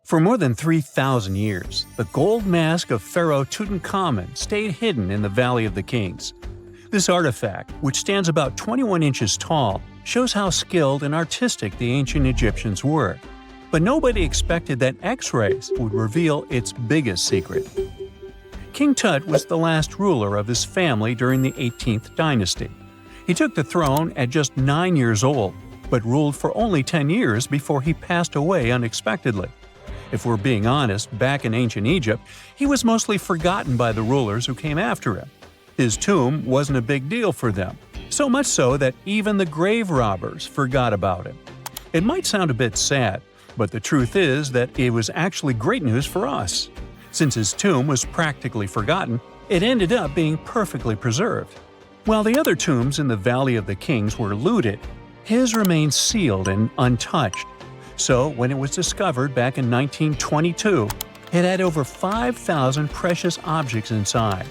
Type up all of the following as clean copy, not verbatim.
For more than 3,000 years, the gold mask of Pharaoh Tutankhamun stayed hidden in the Valley of the Kings. This artifact, which stands about 21 inches tall, shows how skilled and artistic the ancient Egyptians were. But nobody expected that X-rays would reveal its biggest secret. King Tut was the last ruler of his family during the 18th dynasty. He took the throne at just 9 years old, but ruled for only 10 years before he passed away unexpectedly. If we're being honest, back in ancient Egypt, he was mostly forgotten by the rulers who came after him. His tomb wasn't a big deal for them, so much so that even the grave robbers forgot about him. It might sound a bit sad, but the truth is that it was actually great news for us. Since his tomb was practically forgotten, it ended up being perfectly preserved. While the other tombs in the Valley of the Kings were looted, his remained sealed and untouched. So, when it was discovered back in 1922, it had over 5,000 precious objects inside.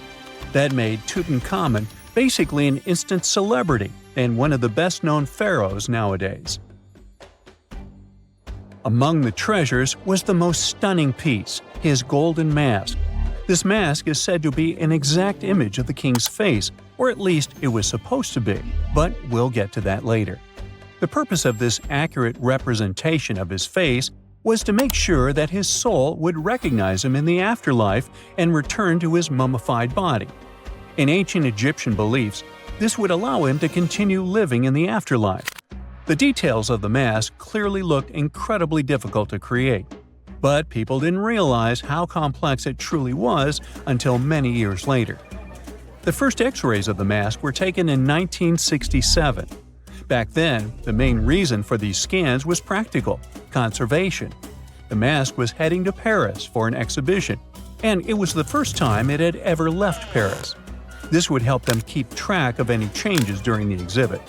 That made Tutankhamun basically an instant celebrity and one of the best-known pharaohs nowadays. Among the treasures was the most stunning piece, his golden mask. This mask is said to be an exact image of the king's face, or at least it was supposed to be, but we'll get to that later. The purpose of this accurate representation of his face was to make sure that his soul would recognize him in the afterlife and return to his mummified body. In ancient Egyptian beliefs, this would allow him to continue living in the afterlife. The details of the mask clearly looked incredibly difficult to create, but people didn't realize how complex it truly was until many years later. The first X-rays of the mask were taken in 1967. Back then, the main reason for these scans was practical – conservation. The mask was heading to Paris for an exhibition, and it was the first time it had ever left Paris. This would help them keep track of any changes during the exhibit.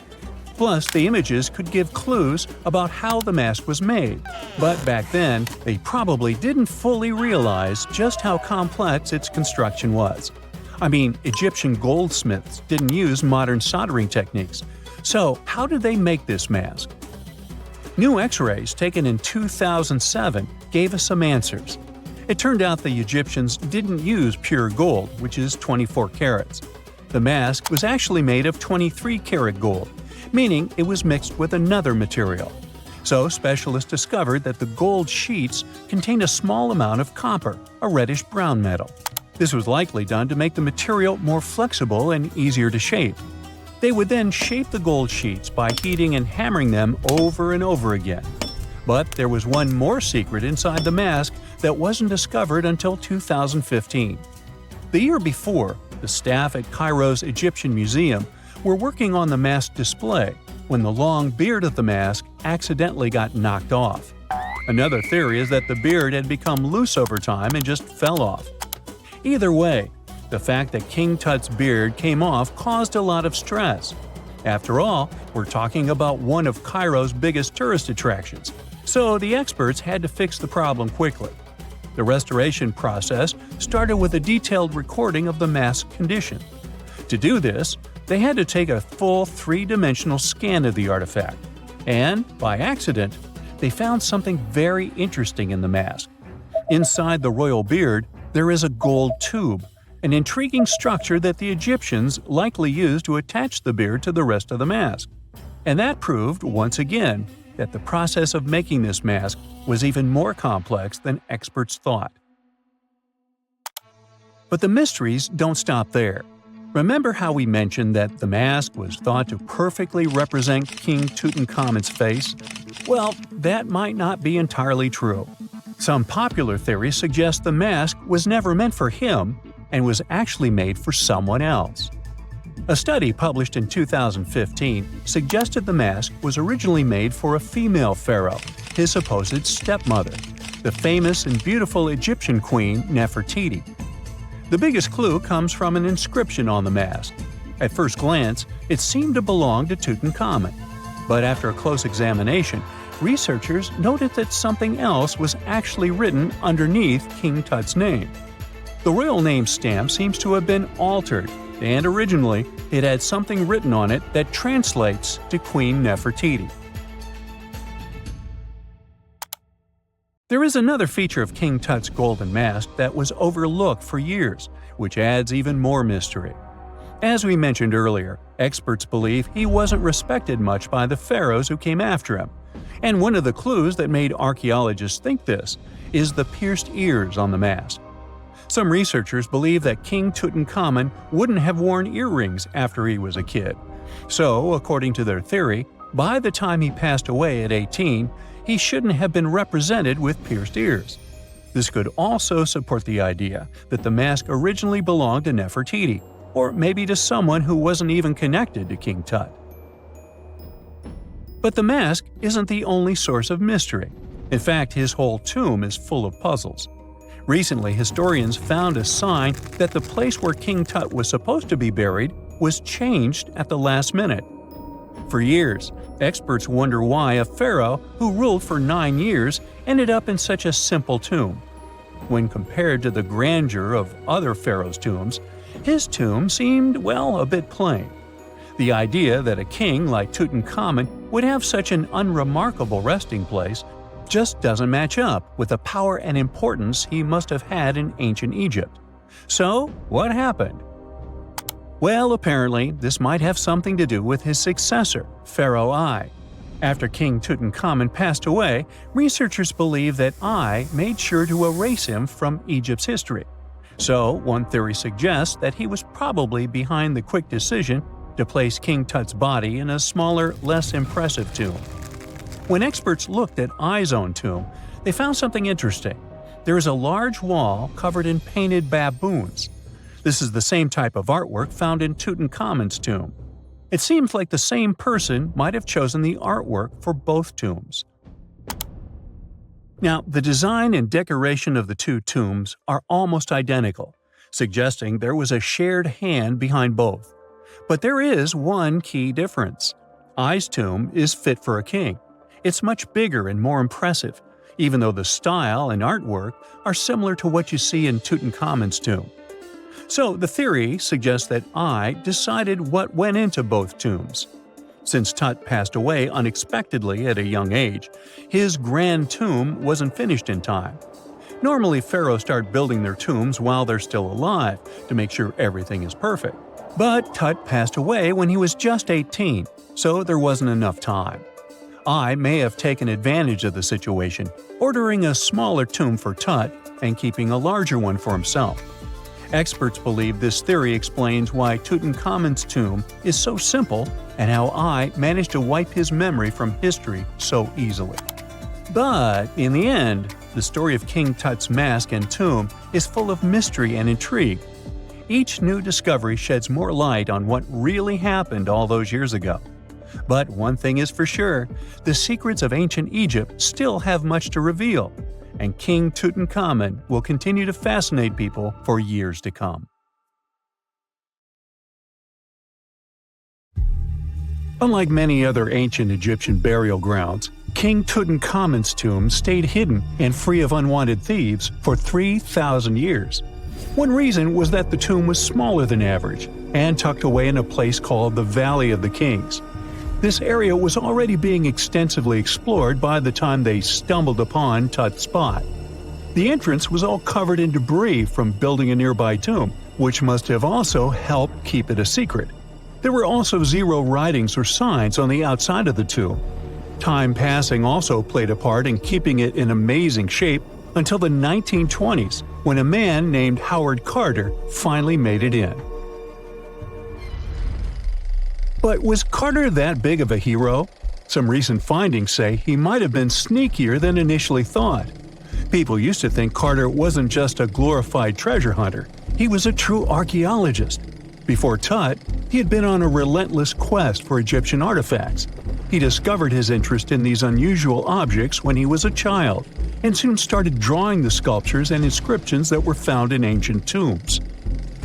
Plus, the images could give clues about how the mask was made, but back then, they probably didn't fully realize just how complex its construction was. I mean, Egyptian goldsmiths didn't use modern soldering techniques. So, how did they make this mask? New X-rays taken in 2007 gave us some answers. It turned out the Egyptians didn't use pure gold, which is 24 carats. The mask was actually made of 23-karat gold, meaning it was mixed with another material. So, specialists discovered that the gold sheets contained a small amount of copper, a reddish-brown metal. This was likely done to make the material more flexible and easier to shape. They would then shape the gold sheets by heating and hammering them over and over again. But there was one more secret inside the mask that wasn't discovered until 2015. The year before, the staff at Cairo's Egyptian Museum were working on the mask display when the long beard of the mask accidentally got knocked off. Another theory is that the beard had become loose over time and just fell off. Either way, the fact that King Tut's beard came off caused a lot of stress. After all, we're talking about one of Cairo's biggest tourist attractions, so the experts had to fix the problem quickly. The restoration process started with a detailed recording of the mask's condition. To do this, they had to take a full three-dimensional scan of the artifact, and, by accident, they found something very interesting in the mask. Inside the royal beard, there is a gold tube, an intriguing structure that the Egyptians likely used to attach the beard to the rest of the mask. And that proved, once again, that the process of making this mask was even more complex than experts thought. But the mysteries don't stop there. Remember how we mentioned that the mask was thought to perfectly represent King Tutankhamun's face? Well, that might not be entirely true. Some popular theories suggest the mask was never meant for him and was actually made for someone else. A study published in 2015 suggested the mask was originally made for a female pharaoh, his supposed stepmother, the famous and beautiful Egyptian queen Nefertiti. The biggest clue comes from an inscription on the mask. At first glance, it seemed to belong to Tutankhamun, but after a close examination, researchers noted that something else was actually written underneath King Tut's name. The royal name stamp seems to have been altered, and originally it had something written on it that translates to Queen Nefertiti. There is another feature of King Tut's golden mask that was overlooked for years, which adds even more mystery. As we mentioned earlier, experts believe he wasn't respected much by the pharaohs who came after him. And one of the clues that made archaeologists think this is the pierced ears on the mask. Some researchers believe that King Tutankhamun wouldn't have worn earrings after he was a kid. So, according to their theory, by the time he passed away at 18, he shouldn't have been represented with pierced ears. This could also support the idea that the mask originally belonged to Nefertiti, or maybe to someone who wasn't even connected to King Tut. But the mask isn't the only source of mystery. In fact, his whole tomb is full of puzzles. Recently, historians found a sign that the place where King Tut was supposed to be buried was changed at the last minute. For years, experts wonder why a pharaoh who ruled for 9 years ended up in such a simple tomb. When compared to the grandeur of other pharaohs' tombs, his tomb seemed, well, a bit plain. The idea that a king like Tutankhamun would have such an unremarkable resting place just doesn't match up with the power and importance he must have had in ancient Egypt. So, what happened? Well, apparently, this might have something to do with his successor, Pharaoh I. After King Tutankhamun passed away, researchers believe that I made sure to erase him from Egypt's history. So, one theory suggests that he was probably behind the quick decision to place King Tut's body in a smaller, less impressive tomb. When experts looked at I's own tomb, they found something interesting. There is a large wall covered in painted baboons. This is the same type of artwork found in Tutankhamun's tomb. It seems like the same person might have chosen the artwork for both tombs. Now, the design and decoration of the two tombs are almost identical, suggesting there was a shared hand behind both. But there is one key difference. I's tomb is fit for a king. It's much bigger and more impressive, even though the style and artwork are similar to what you see in Tutankhamun's tomb. So the theory suggests that I decided what went into both tombs. Since Tut passed away unexpectedly at a young age, his grand tomb wasn't finished in time. Normally, pharaohs start building their tombs while they're still alive to make sure everything is perfect. But Tut passed away when he was just 18, so there wasn't enough time. I may have taken advantage of the situation, ordering a smaller tomb for Tut and keeping a larger one for himself. Experts believe this theory explains why Tutankhamun's tomb is so simple and how I managed to wipe his memory from history so easily. But in the end, the story of King Tut's mask and tomb is full of mystery and intrigue. Each new discovery sheds more light on what really happened all those years ago. But one thing is for sure, the secrets of ancient Egypt still have much to reveal, and King Tutankhamun will continue to fascinate people for years to come. Unlike many other ancient Egyptian burial grounds, King Tutankhamun's tomb stayed hidden and free of unwanted thieves for 3,000 years. One reason was that the tomb was smaller than average and tucked away in a place called the Valley of the Kings. This area was already being extensively explored by the time they stumbled upon Tut's spot. The entrance was all covered in debris from building a nearby tomb, which must have also helped keep it a secret. There were also zero writings or signs on the outside of the tomb. Time passing also played a part in keeping it in amazing shape until the 1920s, when a man named Howard Carter finally made it in. But was Carter that big of a hero? Some recent findings say he might have been sneakier than initially thought. People used to think Carter wasn't just a glorified treasure hunter, he was a true archaeologist. Before Tut, he had been on a relentless quest for Egyptian artifacts. He discovered his interest in these unusual objects when he was a child, and soon started drawing the sculptures and inscriptions that were found in ancient tombs.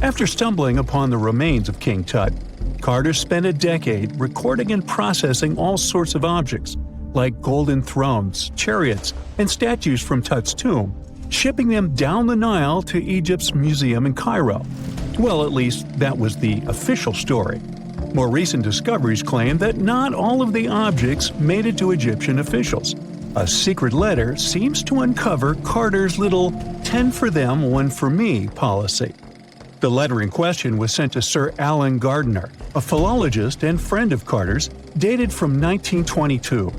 After stumbling upon the remains of King Tut, Carter spent a decade recording and processing all sorts of objects, like golden thrones, chariots, and statues from Tut's tomb, shipping them down the Nile to Egypt's museum in Cairo. Well, at least that was the official story. More recent discoveries claim that not all of the objects made it to Egyptian officials. A secret letter seems to uncover Carter's little 10 for them, 1 for me policy. The letter in question was sent to Sir Alan Gardiner, a philologist and friend of Carter's, dated from 1922.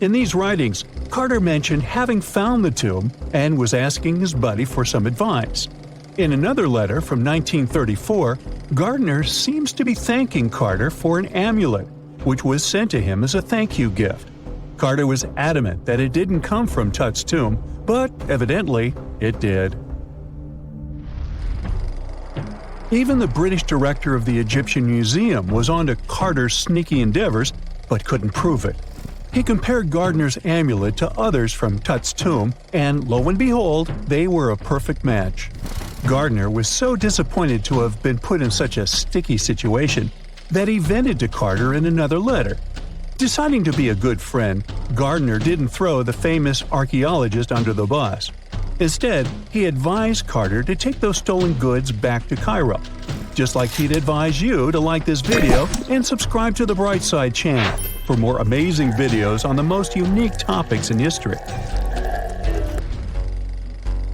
In these writings, Carter mentioned having found the tomb and was asking his buddy for some advice. In another letter from 1934, Gardiner seems to be thanking Carter for an amulet, which was sent to him as a thank you gift. Carter was adamant that it didn't come from Tut's tomb, but evidently it did. Even the British director of the Egyptian Museum was onto Carter's sneaky endeavors, but couldn't prove it. He compared Gardiner's amulet to others from Tut's tomb, and lo and behold, they were a perfect match. Gardiner was so disappointed to have been put in such a sticky situation that he vented to Carter in another letter. Deciding to be a good friend, Gardiner didn't throw the famous archaeologist under the bus. Instead, he advised Carter to take those stolen goods back to Cairo, just like he'd advise you to like this video and subscribe to the Brightside channel for more amazing videos on the most unique topics in history.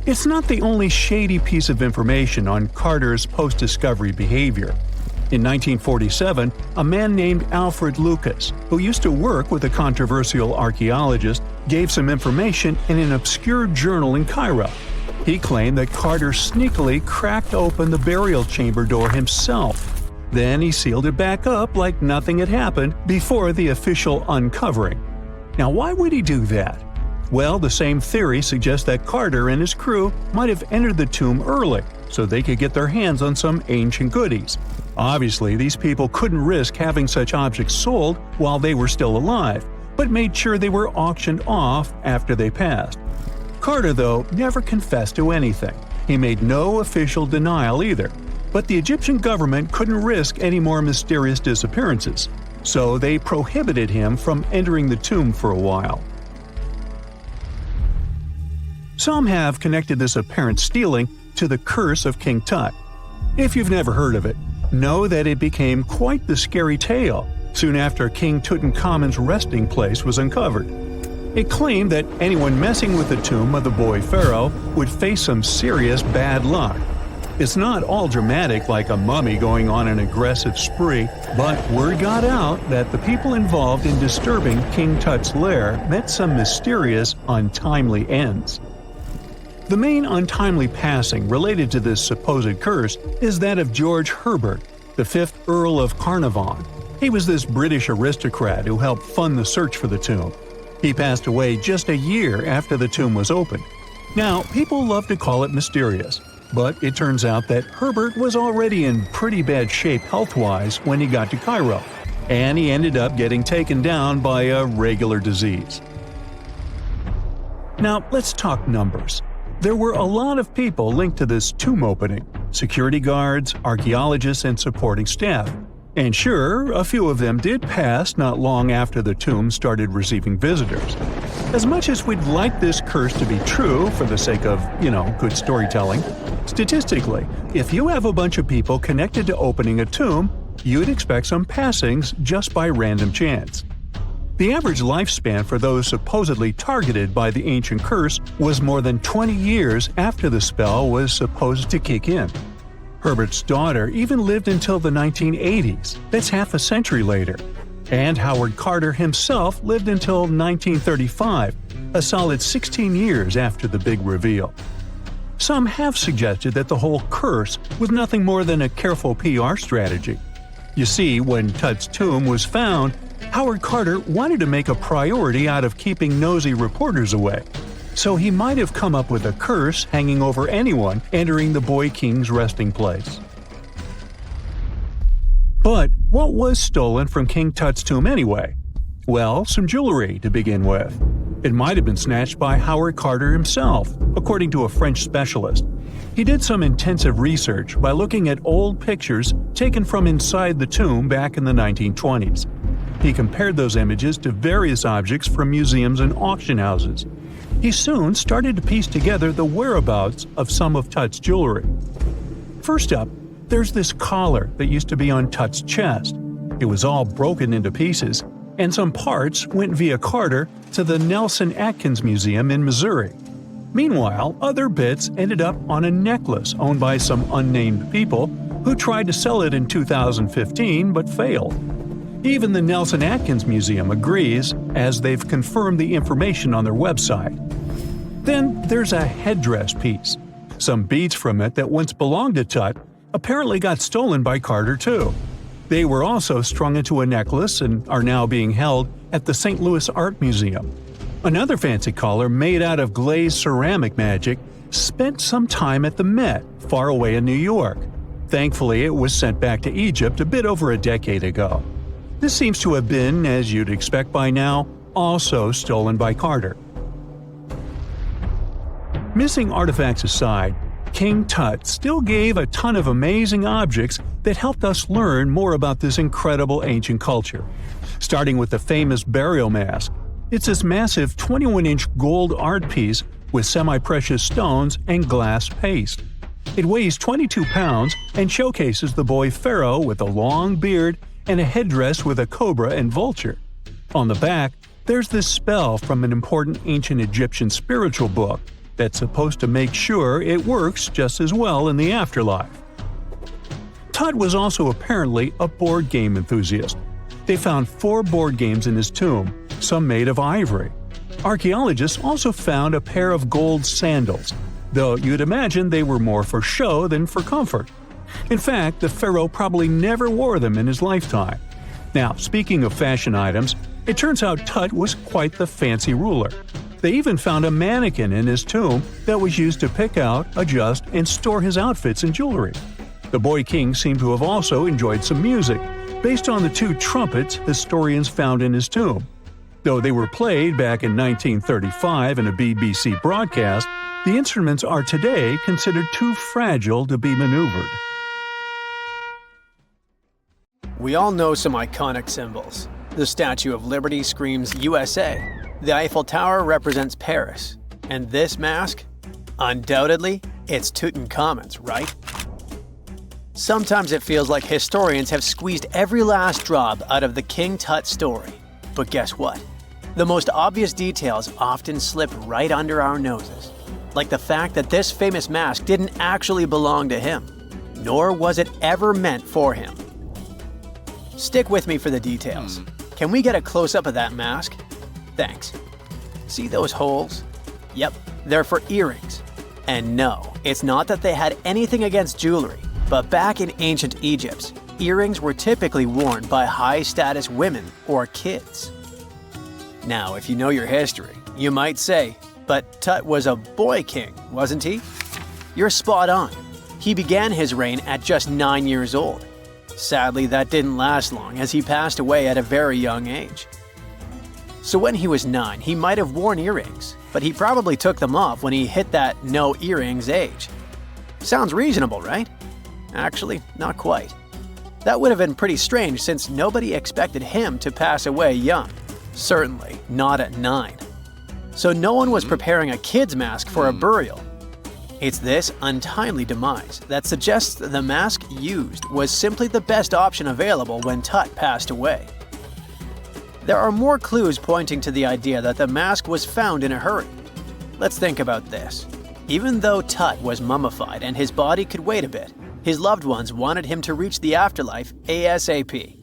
It's not the only shady piece of information on Carter's post-discovery behavior. In 1947, a man named Alfred Lucas, who used to work with a controversial archaeologist, gave some information in an obscure journal in Cairo. He claimed that Carter sneakily cracked open the burial chamber door himself. Then he sealed it back up like nothing had happened before the official uncovering. Now, why would he do that? Well, the same theory suggests that Carter and his crew might have entered the tomb early so they could get their hands on some ancient goodies. Obviously, these people couldn't risk having such objects sold while they were still alive, but made sure they were auctioned off after they passed. Carter, though, never confessed to anything. He made no official denial either, but the Egyptian government couldn't risk any more mysterious disappearances, so they prohibited him from entering the tomb for a while. Some have connected this apparent stealing to the curse of King Tut. If you've never heard of it, know that it became quite the scary tale soon after King Tutankhamun's resting place was uncovered. It claimed that anyone messing with the tomb of the boy pharaoh would face some serious bad luck. It's not all dramatic like a mummy going on an aggressive spree, but word got out that the people involved in disturbing King Tut's lair met some mysterious, untimely ends. The main untimely passing related to this supposed curse is that of George Herbert, the 5th Earl of Carnarvon. He was this British aristocrat who helped fund the search for the tomb. He passed away just a year after the tomb was opened. Now, people love to call it mysterious, but it turns out that Herbert was already in pretty bad shape health-wise when he got to Cairo, and he ended up getting taken down by a regular disease. Now, let's talk numbers. There were a lot of people linked to this tomb opening – security guards, archaeologists, and supporting staff. And sure, a few of them did pass not long after the tomb started receiving visitors. As much as we'd like this curse to be true for the sake of, good storytelling, statistically, if you have a bunch of people connected to opening a tomb, you'd expect some passings just by random chance. The average lifespan for those supposedly targeted by the ancient curse was more than 20 years after the spell was supposed to kick in. Herbert's daughter even lived until the 1980s, that's half a century later. And Howard Carter himself lived until 1935, a solid 16 years after the big reveal. Some have suggested that the whole curse was nothing more than a careful PR strategy. You see, when Tut's tomb was found, Howard Carter wanted to make a priority out of keeping nosy reporters away. So he might have come up with a curse hanging over anyone entering the boy king's resting place. But what was stolen from King Tut's tomb anyway? Well, some jewelry to begin with. It might have been snatched by Howard Carter himself, according to a French specialist. He did some intensive research by looking at old pictures taken from inside the tomb back in the 1920s. He compared those images to various objects from museums and auction houses. He soon started to piece together the whereabouts of some of Tut's jewelry. First up, there's this collar that used to be on Tut's chest. It was all broken into pieces, and some parts went via Carter to the Nelson Atkins Museum in Missouri. Meanwhile, other bits ended up on a necklace owned by some unnamed people who tried to sell it in 2015 but failed. Even the Nelson Atkins Museum agrees, as they've confirmed the information on their website. Then there's a headdress piece. Some beads from it that once belonged to Tut apparently got stolen by Carter too. They were also strung into a necklace and are now being held at the St. Louis Art Museum. Another fancy collar made out of glazed ceramic magic spent some time at the Met, far away in New York. Thankfully, it was sent back to Egypt a bit over a decade ago. This seems to have been, as you'd expect by now, also stolen by Carter. Missing artifacts aside, King Tut still gave a ton of amazing objects that helped us learn more about this incredible ancient culture. Starting with the famous burial mask. It's this massive 21-inch gold art piece with semi-precious stones and glass paste. It weighs 22 pounds and showcases the boy pharaoh with a long beard and a headdress with a cobra and vulture. On the back, there's this spell from an important ancient Egyptian spiritual book that's supposed to make sure it works just as well in the afterlife. Tut was also apparently a board game enthusiast. They found 4 board games in his tomb, some made of ivory. Archaeologists also found a pair of gold sandals, though you'd imagine they were more for show than for comfort. In fact, the pharaoh probably never wore them in his lifetime. Now, speaking of fashion items, it turns out Tut was quite the fancy ruler. They even found a mannequin in his tomb that was used to pick out, adjust, and store his outfits and jewelry. The boy king seemed to have also enjoyed some music, based on the 2 trumpets historians found in his tomb. Though they were played back in 1935 in a BBC broadcast, the instruments are today considered too fragile to be maneuvered. We all know some iconic symbols. The Statue of Liberty screams USA. The Eiffel Tower represents Paris. And this mask? Undoubtedly, it's Tutankhamun's, right? Sometimes it feels like historians have squeezed every last drop out of the King Tut story. But guess what? The most obvious details often slip right under our noses. Like the fact that this famous mask didn't actually belong to him, nor was it ever meant for him. Stick with me for the details. Can we get a close-up of that mask? Thanks. See those holes? Yep, they're for earrings. And no, it's not that they had anything against jewelry, but back in ancient Egypt, earrings were typically worn by high-status women or kids. Now, if you know your history, you might say, but Tut was a boy king, wasn't he? You're spot on. He began his reign at just 9 years old. Sadly, that didn't last long as he passed away at a very young age. So when he was 9, he might have worn earrings, but he probably took them off when he hit that no earrings age. Sounds reasonable, right? Actually, not quite. That would have been pretty strange since nobody expected him to pass away young. Certainly not at 9. So no one was preparing a kid's mask for a burial. It's this untimely demise that suggests the mask used was simply the best option available when Tut passed away. There are more clues pointing to the idea that the mask was found in a hurry. Let's think about this. Even though Tut was mummified and his body could wait a bit, his loved ones wanted him to reach the afterlife ASAP.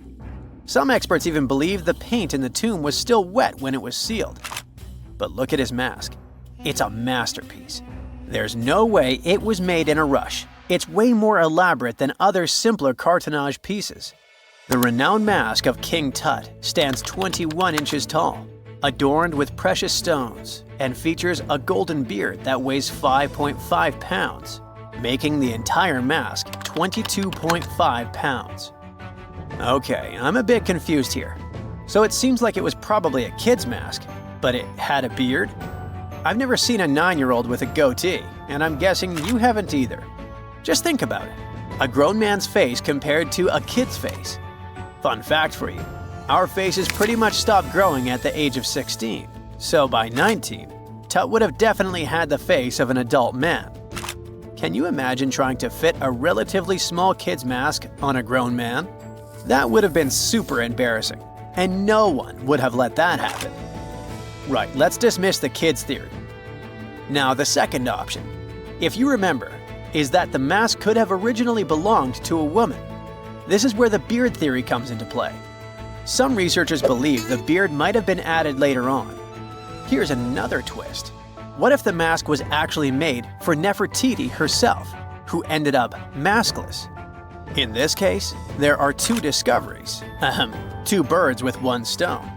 Some experts even believe the paint in the tomb was still wet when it was sealed. But look at his mask. It's a masterpiece. There's no way it was made in a rush. It's way more elaborate than other simpler cartonnage pieces. The renowned mask of King Tut stands 21 inches tall, adorned with precious stones, and features a golden beard that weighs 5.5 pounds, making the entire mask 22.5 pounds. Okay, I'm a bit confused here. So it seems like it was probably a kid's mask, but it had a beard? I've never seen a 9-year-old with a goatee, and I'm guessing you haven't either. Just think about it. A grown man's face compared to a kid's face. Fun fact for you, our faces pretty much stopped growing at the age of 16, so by 19, Tut would have definitely had the face of an adult man. Can you imagine trying to fit a relatively small kid's mask on a grown man? That would have been super embarrassing, and no one would have let that happen. Right, let's dismiss the kids' theory. Now, the second option, if you remember, is that the mask could have originally belonged to a woman. This is where the beard theory comes into play. Some researchers believe the beard might have been added later on. Here's another twist. What if the mask was actually made for Nefertiti herself, who ended up maskless? In this case, there are two discoveries. Two birds with one stone.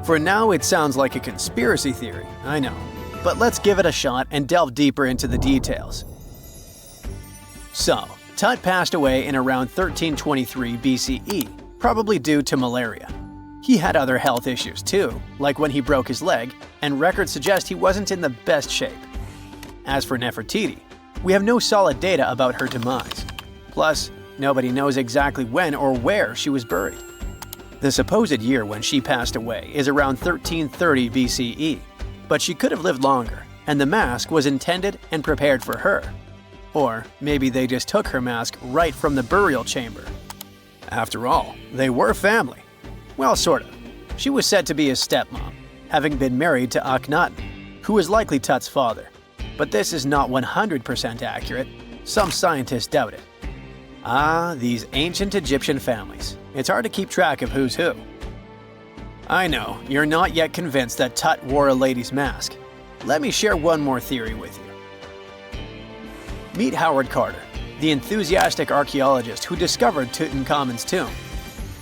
For now, it sounds like a conspiracy theory, I know. But let's give it a shot and delve deeper into the details. So, Tut passed away in around 1323 BCE, probably due to malaria. He had other health issues too, like when he broke his leg, and records suggest he wasn't in the best shape. As for Nefertiti, we have no solid data about her demise. Plus, nobody knows exactly when or where she was buried. The supposed year when she passed away is around 1330 BCE, but she could have lived longer, and the mask was intended and prepared for her. Or maybe they just took her mask right from the burial chamber. After all, they were family. Well, sort of. She was said to be his stepmom, having been married to Akhenaten, who was likely Tut's father. But this is not 100% accurate. Some scientists doubt it. Ah, these ancient Egyptian families. It's hard to keep track of who's who. I know, you're not yet convinced that Tut wore a lady's mask. Let me share one more theory with you. Meet Howard Carter, the enthusiastic archaeologist who discovered Tutankhamun's tomb.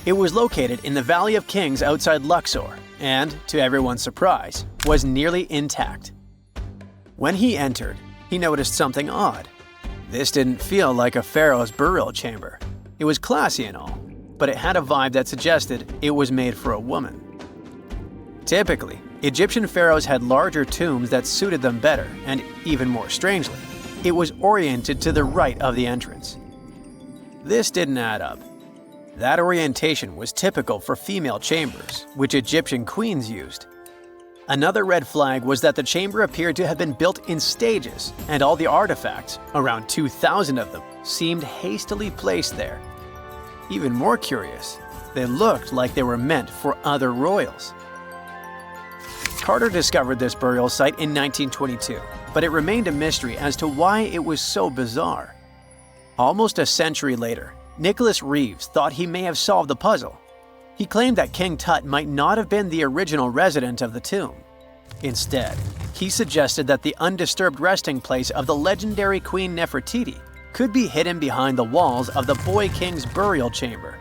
It was located in the Valley of Kings outside Luxor and, to everyone's surprise, was nearly intact. When he entered, he noticed something odd. This didn't feel like a pharaoh's burial chamber. It was classy and all, but it had a vibe that suggested it was made for a woman. Typically, Egyptian pharaohs had larger tombs that suited them better, and even more strangely, it was oriented to the right of the entrance. This didn't add up. That orientation was typical for female chambers, which Egyptian queens used. Another red flag was that the chamber appeared to have been built in stages, and all the artifacts, around 2,000 of them, seemed hastily placed there. Even more curious, they looked like they were meant for other royals. Carter discovered this burial site in 1922, but it remained a mystery as to why it was so bizarre. Almost a century later, Nicholas Reeves thought he may have solved the puzzle. He claimed that King Tut might not have been the original resident of the tomb. Instead, he suggested that the undisturbed resting place of the legendary Queen Nefertiti could be hidden behind the walls of the boy king's burial chamber.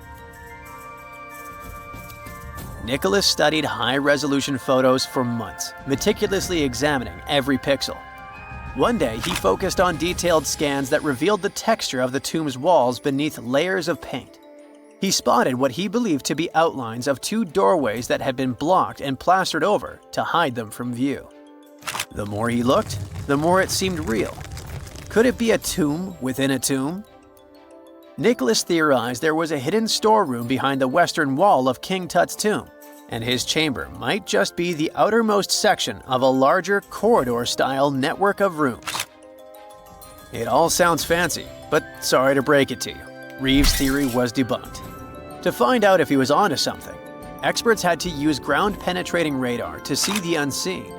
Nicholas studied high-resolution photos for months, meticulously examining every pixel. One day, he focused on detailed scans that revealed the texture of the tomb's walls beneath layers of paint. He spotted what he believed to be outlines of two doorways that had been blocked and plastered over to hide them from view. The more he looked, the more it seemed real. Could it be a tomb within a tomb? Nicholas theorized there was a hidden storeroom behind the western wall of King Tut's tomb, and his chamber might just be the outermost section of a larger corridor-style network of rooms. It all sounds fancy, but sorry to break it to you, Reeves' theory was debunked. To find out if he was onto something, experts had to use ground-penetrating radar to see the unseen.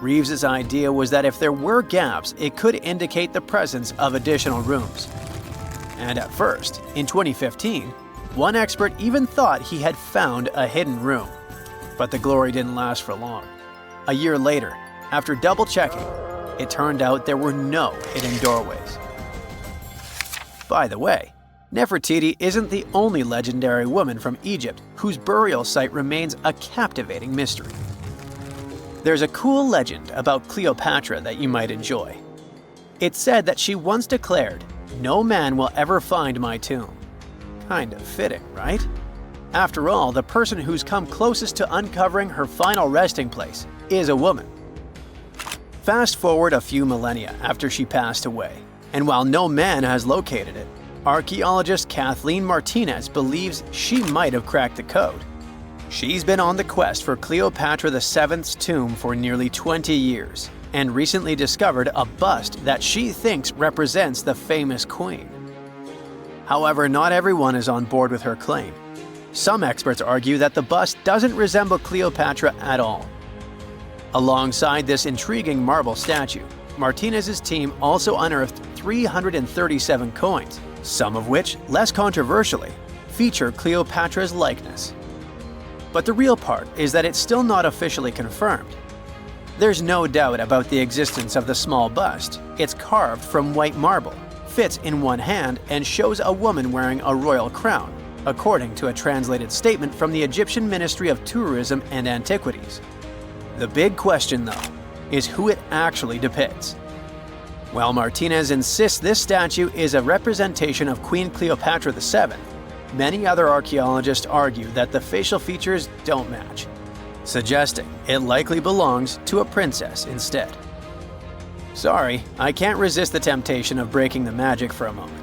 Reeves' idea was that if there were gaps, it could indicate the presence of additional rooms. And at first, in 2015, one expert even thought he had found a hidden room. But the glory didn't last for long. A year later, after double-checking, it turned out there were no hidden doorways. By the way, Nefertiti isn't the only legendary woman from Egypt whose burial site remains a captivating mystery. There's a cool legend about Cleopatra that you might enjoy. It's said that she once declared, "No man will ever find my tomb." Kind of fitting, right? After all, the person who's come closest to uncovering her final resting place is a woman. Fast forward a few millennia after she passed away, and while no man has located it, archaeologist Kathleen Martinez believes she might have cracked the code. She's been on the quest for Cleopatra VII's tomb for nearly 20 years, and recently discovered a bust that she thinks represents the famous queen. However, not everyone is on board with her claim. Some experts argue that the bust doesn't resemble Cleopatra at all. Alongside this intriguing marble statue, Martinez's team also unearthed 337 coins, some of which, less controversially, feature Cleopatra's likeness. But the real part is that it's still not officially confirmed. There's no doubt about the existence of the small bust. It's carved from white marble, fits in one hand, and shows a woman wearing a royal crown, according to a translated statement from the Egyptian Ministry of Tourism and Antiquities. The big question, though, is who it actually depicts. While Martinez insists this statue is a representation of Queen Cleopatra VII, many other archaeologists argue that the facial features don't match, suggesting it likely belongs to a princess instead. Sorry, I can't resist the temptation of breaking the magic for a moment.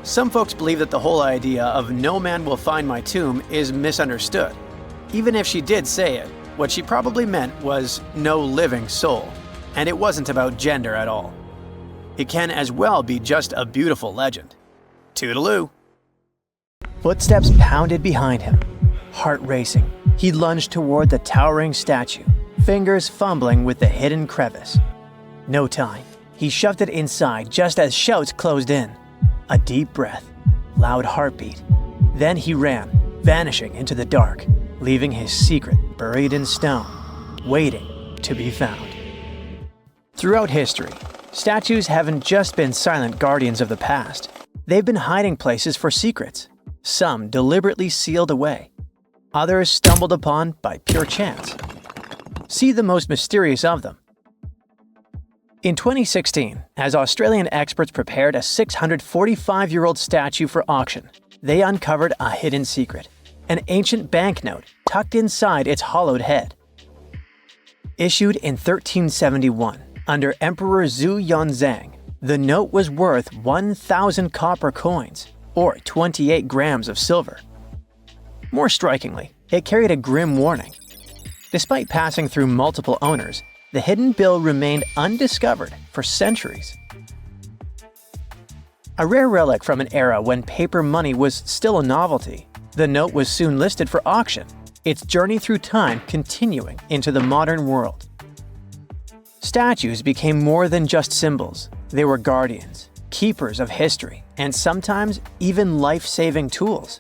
Some folks believe that the whole idea of "no man will find my tomb" is misunderstood. Even if she did say it, what she probably meant was "no living soul," and it wasn't about gender at all. It can as well be just a beautiful legend. Toodaloo! Footsteps pounded behind him. Heart racing, he lunged toward the towering statue, fingers fumbling with the hidden crevice. No time. He shoved it inside just as shouts closed in. A deep breath, loud heartbeat. Then he ran, vanishing into the dark, leaving his secret buried in stone, waiting to be found. Throughout history, statues haven't just been silent guardians of the past. They've been hiding places for secrets, some deliberately sealed away, others stumbled upon by pure chance. See the most mysterious of them. In 2016, as Australian experts prepared a 645-year-old statue for auction, they uncovered a hidden secret, an ancient banknote tucked inside its hollowed head. Issued in 1371 under Emperor Zhu Yunzang, the note was worth 1,000 copper coins, or 28 grams of silver. More strikingly, it carried a grim warning. Despite passing through multiple owners, the hidden bill remained undiscovered for centuries. A rare relic from an era when paper money was still a novelty, the note was soon listed for auction, its journey through time continuing into the modern world. Statues became more than just symbols. They were guardians, keepers of history, and sometimes even life-saving tools.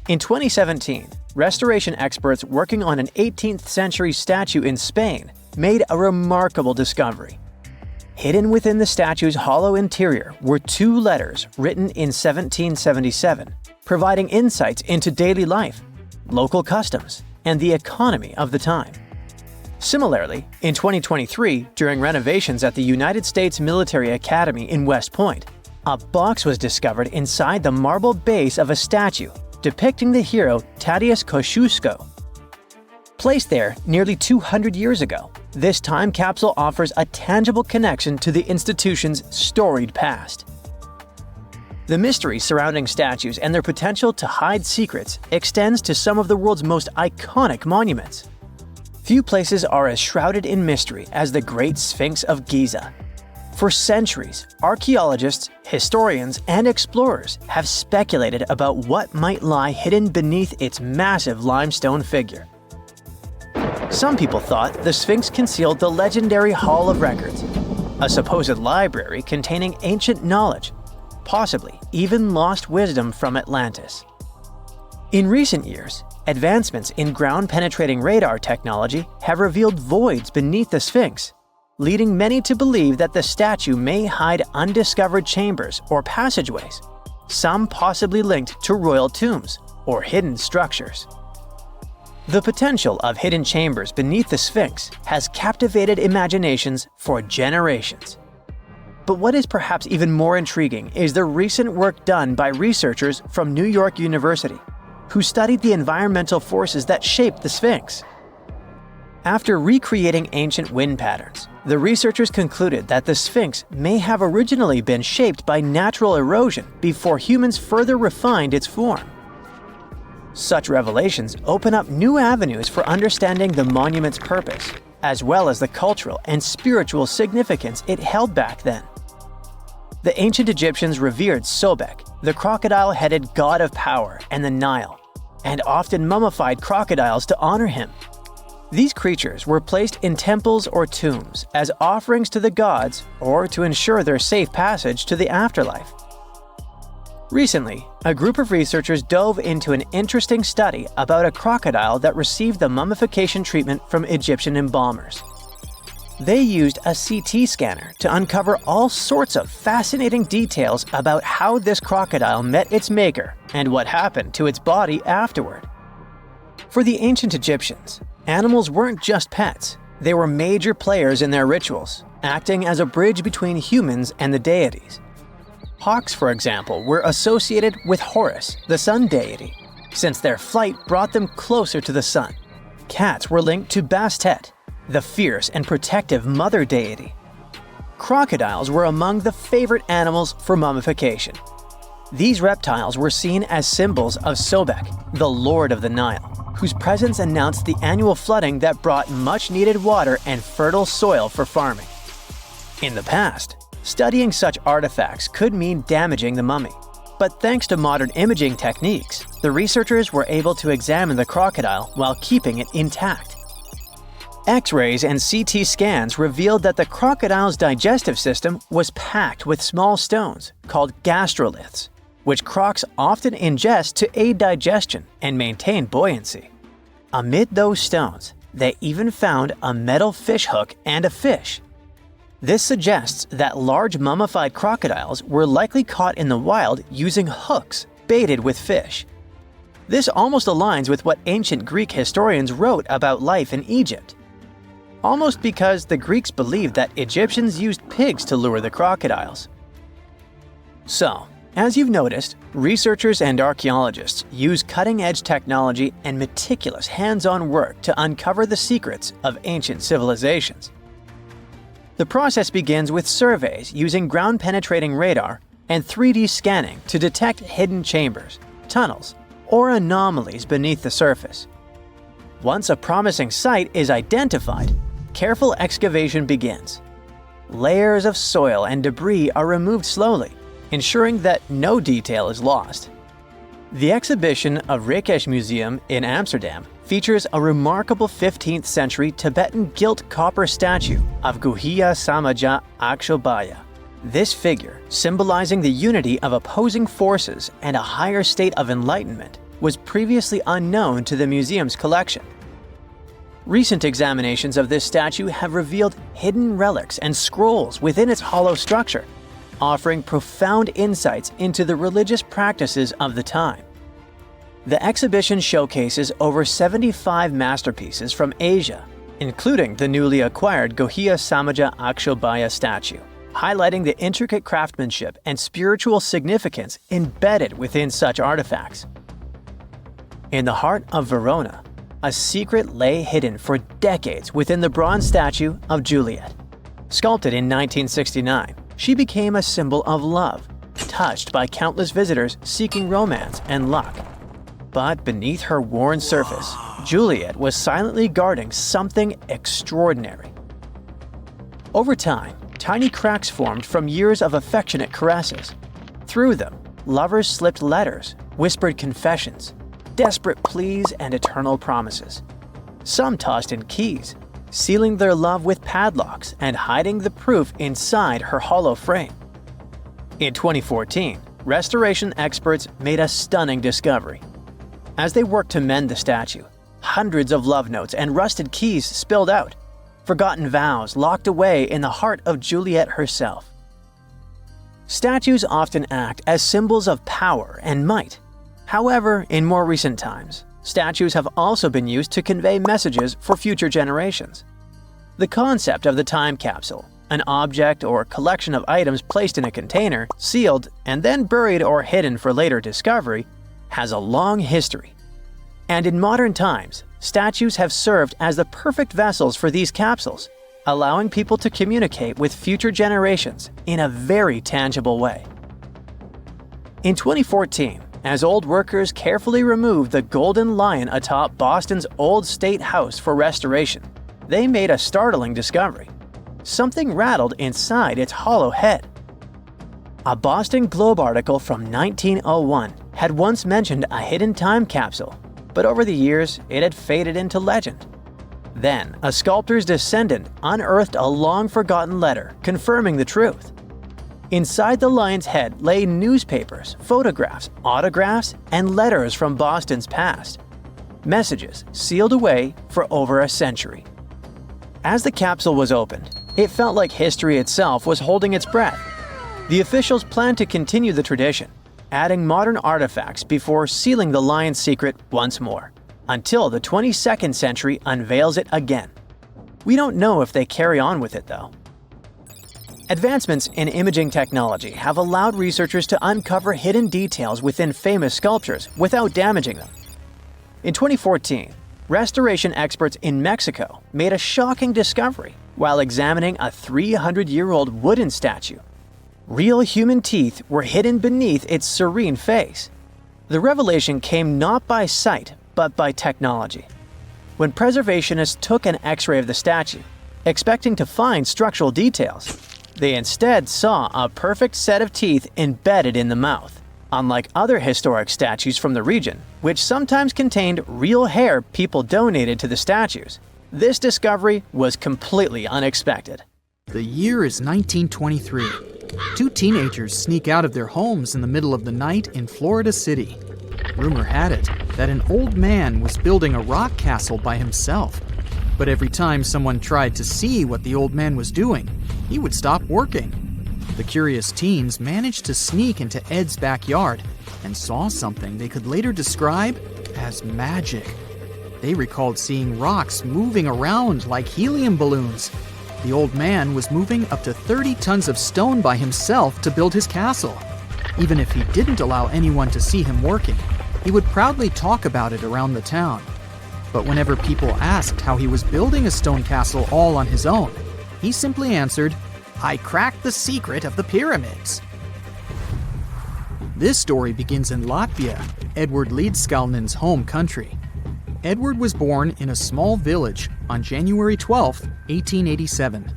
In 2017, restoration experts working on an 18th century statue in Spain made a remarkable discovery. Hidden within the statue's hollow interior were 2 letters written in 1777, providing insights into daily life, local customs, and the economy of the time. Similarly, in 2023, during renovations at the United States Military Academy in West Point, a box was discovered inside the marble base of a statue depicting the hero Tadeusz Kościuszko. Placed there nearly 200 years ago, this time capsule offers a tangible connection to the institution's storied past. The mystery surrounding statues and their potential to hide secrets extends to some of the world's most iconic monuments. Few places are as shrouded in mystery as the Great Sphinx of Giza. For centuries, archaeologists, historians, and explorers have speculated about what might lie hidden beneath its massive limestone figure. Some people thought the Sphinx concealed the legendary Hall of Records, a supposed library containing ancient knowledge, possibly even lost wisdom from Atlantis. In recent years, advancements in ground-penetrating radar technology have revealed voids beneath the Sphinx, leading many to believe that the statue may hide undiscovered chambers or passageways, some possibly linked to royal tombs or hidden structures. The potential of hidden chambers beneath the Sphinx has captivated imaginations for generations. But what is perhaps even more intriguing is the recent work done by researchers from New York University, who studied the environmental forces that shaped the Sphinx. After recreating ancient wind patterns, the researchers concluded that the Sphinx may have originally been shaped by natural erosion before humans further refined its form. Such revelations open up new avenues for understanding the monument's purpose, as well as the cultural and spiritual significance it held back then. The ancient Egyptians revered Sobek, the crocodile-headed god of power, and the Nile, and often mummified crocodiles to honor him. These creatures were placed in temples or tombs as offerings to the gods or to ensure their safe passage to the afterlife. Recently, a group of researchers dove into an interesting study about a crocodile that received the mummification treatment from Egyptian embalmers. They used a CT scanner to uncover all sorts of fascinating details about how this crocodile met its maker and what happened to its body afterward. For the ancient Egyptians, animals weren't just pets, they were major players in their rituals, acting as a bridge between humans and the deities. Hawks, for example, were associated with Horus, the sun deity, since their flight brought them closer to the sun. Cats were linked to Bastet, the fierce and protective mother deity. Crocodiles were among the favorite animals for mummification. These reptiles were seen as symbols of Sobek, the lord of the Nile, whose presence announced the annual flooding that brought much-needed water and fertile soil for farming. In the past, studying such artifacts could mean damaging the mummy, but thanks to modern imaging techniques, the researchers were able to examine the crocodile while keeping it intact. X-rays and CT scans revealed that the crocodile's digestive system was packed with small stones called gastroliths, which crocs often ingest to aid digestion and maintain buoyancy. Amid those stones, they even found a metal fish hook and a fish. This suggests that large mummified crocodiles were likely caught in the wild using hooks baited with fish. This almost aligns with what ancient Greek historians wrote about life in Egypt. Almost because the Greeks believed that Egyptians used pigs to lure the crocodiles. So, as you've noticed, researchers and archaeologists use cutting-edge technology and meticulous hands-on work to uncover the secrets of ancient civilizations. The process begins with surveys using ground-penetrating radar and 3D scanning to detect hidden chambers, tunnels, or anomalies beneath the surface. Once a promising site is identified, careful excavation begins. Layers of soil and debris are removed slowly, ensuring that no detail is lost. The exhibition of Rijksmuseum Museum in Amsterdam features a remarkable 15th century Tibetan gilt copper statue of Guhiya Samaja Akshobhya. This figure, symbolizing the unity of opposing forces and a higher state of enlightenment, was previously unknown to the museum's collection. Recent examinations of this statue have revealed hidden relics and scrolls within its hollow structure, offering profound insights into the religious practices of the time. The exhibition showcases over 75 masterpieces from Asia, including the newly acquired Guhiya Samaja Akshobhya statue, highlighting the intricate craftsmanship and spiritual significance embedded within such artifacts. In the heart of Verona, a secret lay hidden for decades within the bronze statue of Juliet. Sculpted in 1969, she became a symbol of love, touched by countless visitors seeking romance and luck. But beneath her worn surface, Juliet was silently guarding something extraordinary. Over time, tiny cracks formed from years of affectionate caresses. Through them, lovers slipped letters, whispered confessions, desperate pleas, and eternal promises. Some tossed in keys, sealing their love with padlocks and hiding the proof inside her hollow frame. In 2014, restoration experts made a stunning discovery. As they worked to mend the statue, hundreds of love notes and rusted keys spilled out, forgotten vows locked away in the heart of Juliet herself. Statues often act as symbols of power and might. However, in more recent times, statues have also been used to convey messages for future generations. The concept of the time capsule, an object or collection of items placed in a container, sealed, and then buried or hidden for later discovery, has a long history. And in modern times, statues have served as the perfect vessels for these capsules, allowing people to communicate with future generations in a very tangible way. In 2014, as old workers carefully removed the golden lion atop Boston's Old State House for restoration, they made a startling discovery. Something rattled inside its hollow head. A Boston Globe article from 1901 had once mentioned a hidden time capsule but over the years, it had faded into legend. Then, a sculptor's descendant unearthed a long-forgotten letter confirming the truth. Inside the lion's head lay newspapers, photographs, autographs, and letters from Boston's past. Messages sealed away for over a century. As the capsule was opened, it felt like history itself was holding its breath. The officials planned to continue the tradition, adding modern artifacts before sealing the lion's secret once more, until the 22nd century unveils it again. We don't know if they carry on with it though. Advancements in imaging technology have allowed researchers to uncover hidden details within famous sculptures without damaging them. In 2014, restoration experts in Mexico made a shocking discovery while examining a 300-year-old wooden statue. Real human teeth were hidden beneath its serene face. The revelation came not by sight, but by technology. When preservationists took an X-ray of the statue, expecting to find structural details, they instead saw a perfect set of teeth embedded in the mouth, unlike other historic statues from the region, which sometimes contained real hair people donated to the statues. This discovery was completely unexpected. The year is 1923. Two teenagers sneak out of their homes in the middle of the night in Florida City. Rumor had it that an old man was building a rock castle by himself. But every time someone tried to see what the old man was doing, he would stop working. The curious teens managed to sneak into Ed's backyard and saw something they could later describe as magic. They recalled seeing rocks moving around like helium balloons. The old man was moving up to 30 tons of stone by himself to build his castle. Even if he didn't allow anyone to see him working, he would proudly talk about it around the town. But whenever people asked how he was building a stone castle all on his own, he simply answered, "I cracked the secret of the pyramids." This story begins in Latvia, Edward Leedskalnin's home country. Edward was born in a small village on January 12, 1887.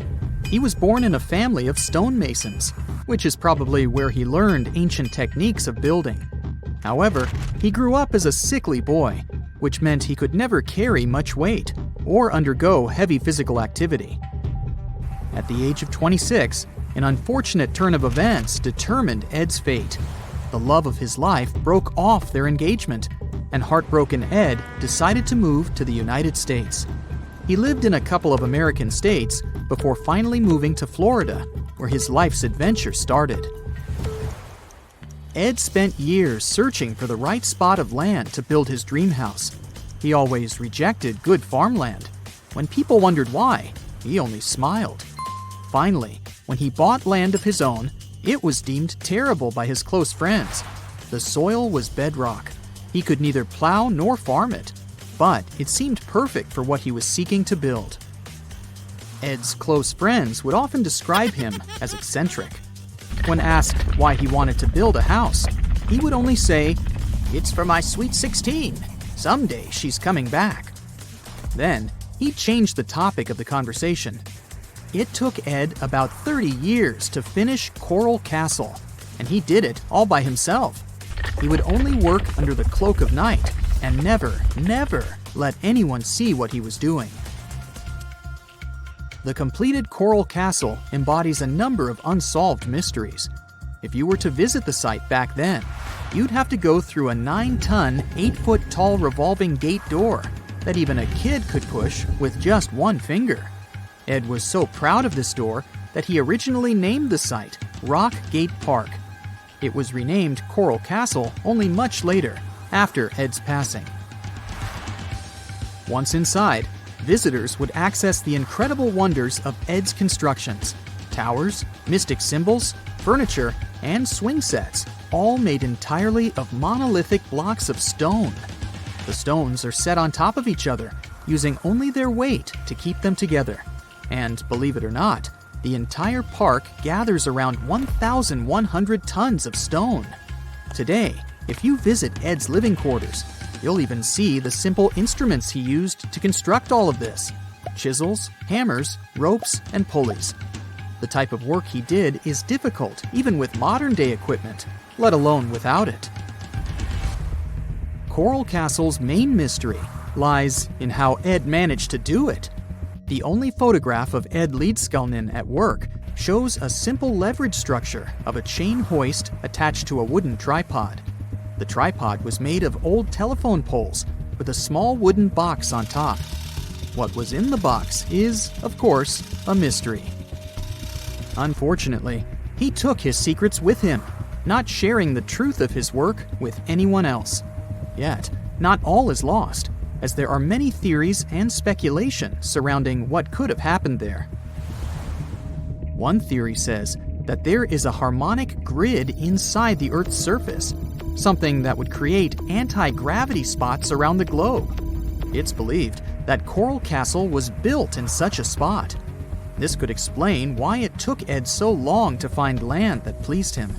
He was born in a family of stonemasons, which is probably where he learned ancient techniques of building. However, he grew up as a sickly boy, which meant he could never carry much weight or undergo heavy physical activity. At the age of 26, an unfortunate turn of events determined Ed's fate. The love of his life broke off their engagement, and heartbroken Ed decided to move to the United States. He lived in a couple of American states before finally moving to Florida, where his life's adventure started. Ed spent years searching for the right spot of land to build his dream house. He always rejected good farmland. When people wondered why, he only smiled. Finally, when he bought land of his own, it was deemed terrible by his close friends. The soil was bedrock. He could neither plow nor farm it, but it seemed perfect for what he was seeking to build. Ed's close friends would often describe him as eccentric. When asked why he wanted to build a house, he would only say, "It's for my sweet 16. Someday she's coming back." Then, he changed the topic of the conversation. It took Ed about 30 years to finish Coral Castle, and he did it all by himself. He would only work under the cloak of night and never let anyone see what he was doing. The completed Coral Castle embodies a number of unsolved mysteries. If you were to visit the site back then, you'd have to go through a 9-ton, 8-foot-tall revolving gate door that even a kid could push with just one finger. Ed was so proud of this door that he originally named the site Rock Gate Park. It was renamed Coral Castle only much later, after Ed's passing. Once inside, visitors would access the incredible wonders of Ed's constructions: towers, mystic symbols, furniture, and swing sets, all made entirely of monolithic blocks of stone. The stones are set on top of each other, using only their weight to keep them together. And believe it or not, the entire park gathers around 1,100 tons of stone. Today, if you visit Ed's living quarters, you'll even see the simple instruments he used to construct all of this: chisels, hammers, ropes, and pulleys. The type of work he did is difficult even with modern-day equipment, let alone without it. Coral Castle's main mystery lies in how Ed managed to do it. The only photograph of Ed Leedskalnin at work shows a simple leverage structure of a chain hoist attached to a wooden tripod. The tripod was made of old telephone poles with a small wooden box on top. What was in the box is, of course, a mystery. Unfortunately, he took his secrets with him, not sharing the truth of his work with anyone else. Yet, not all is lost, as there are many theories and speculation surrounding what could have happened there. One theory says that there is a harmonic grid inside the Earth's surface, something that would create anti-gravity spots around the globe. It's believed that Coral Castle was built in such a spot. This could explain why it took Ed so long to find land that pleased him.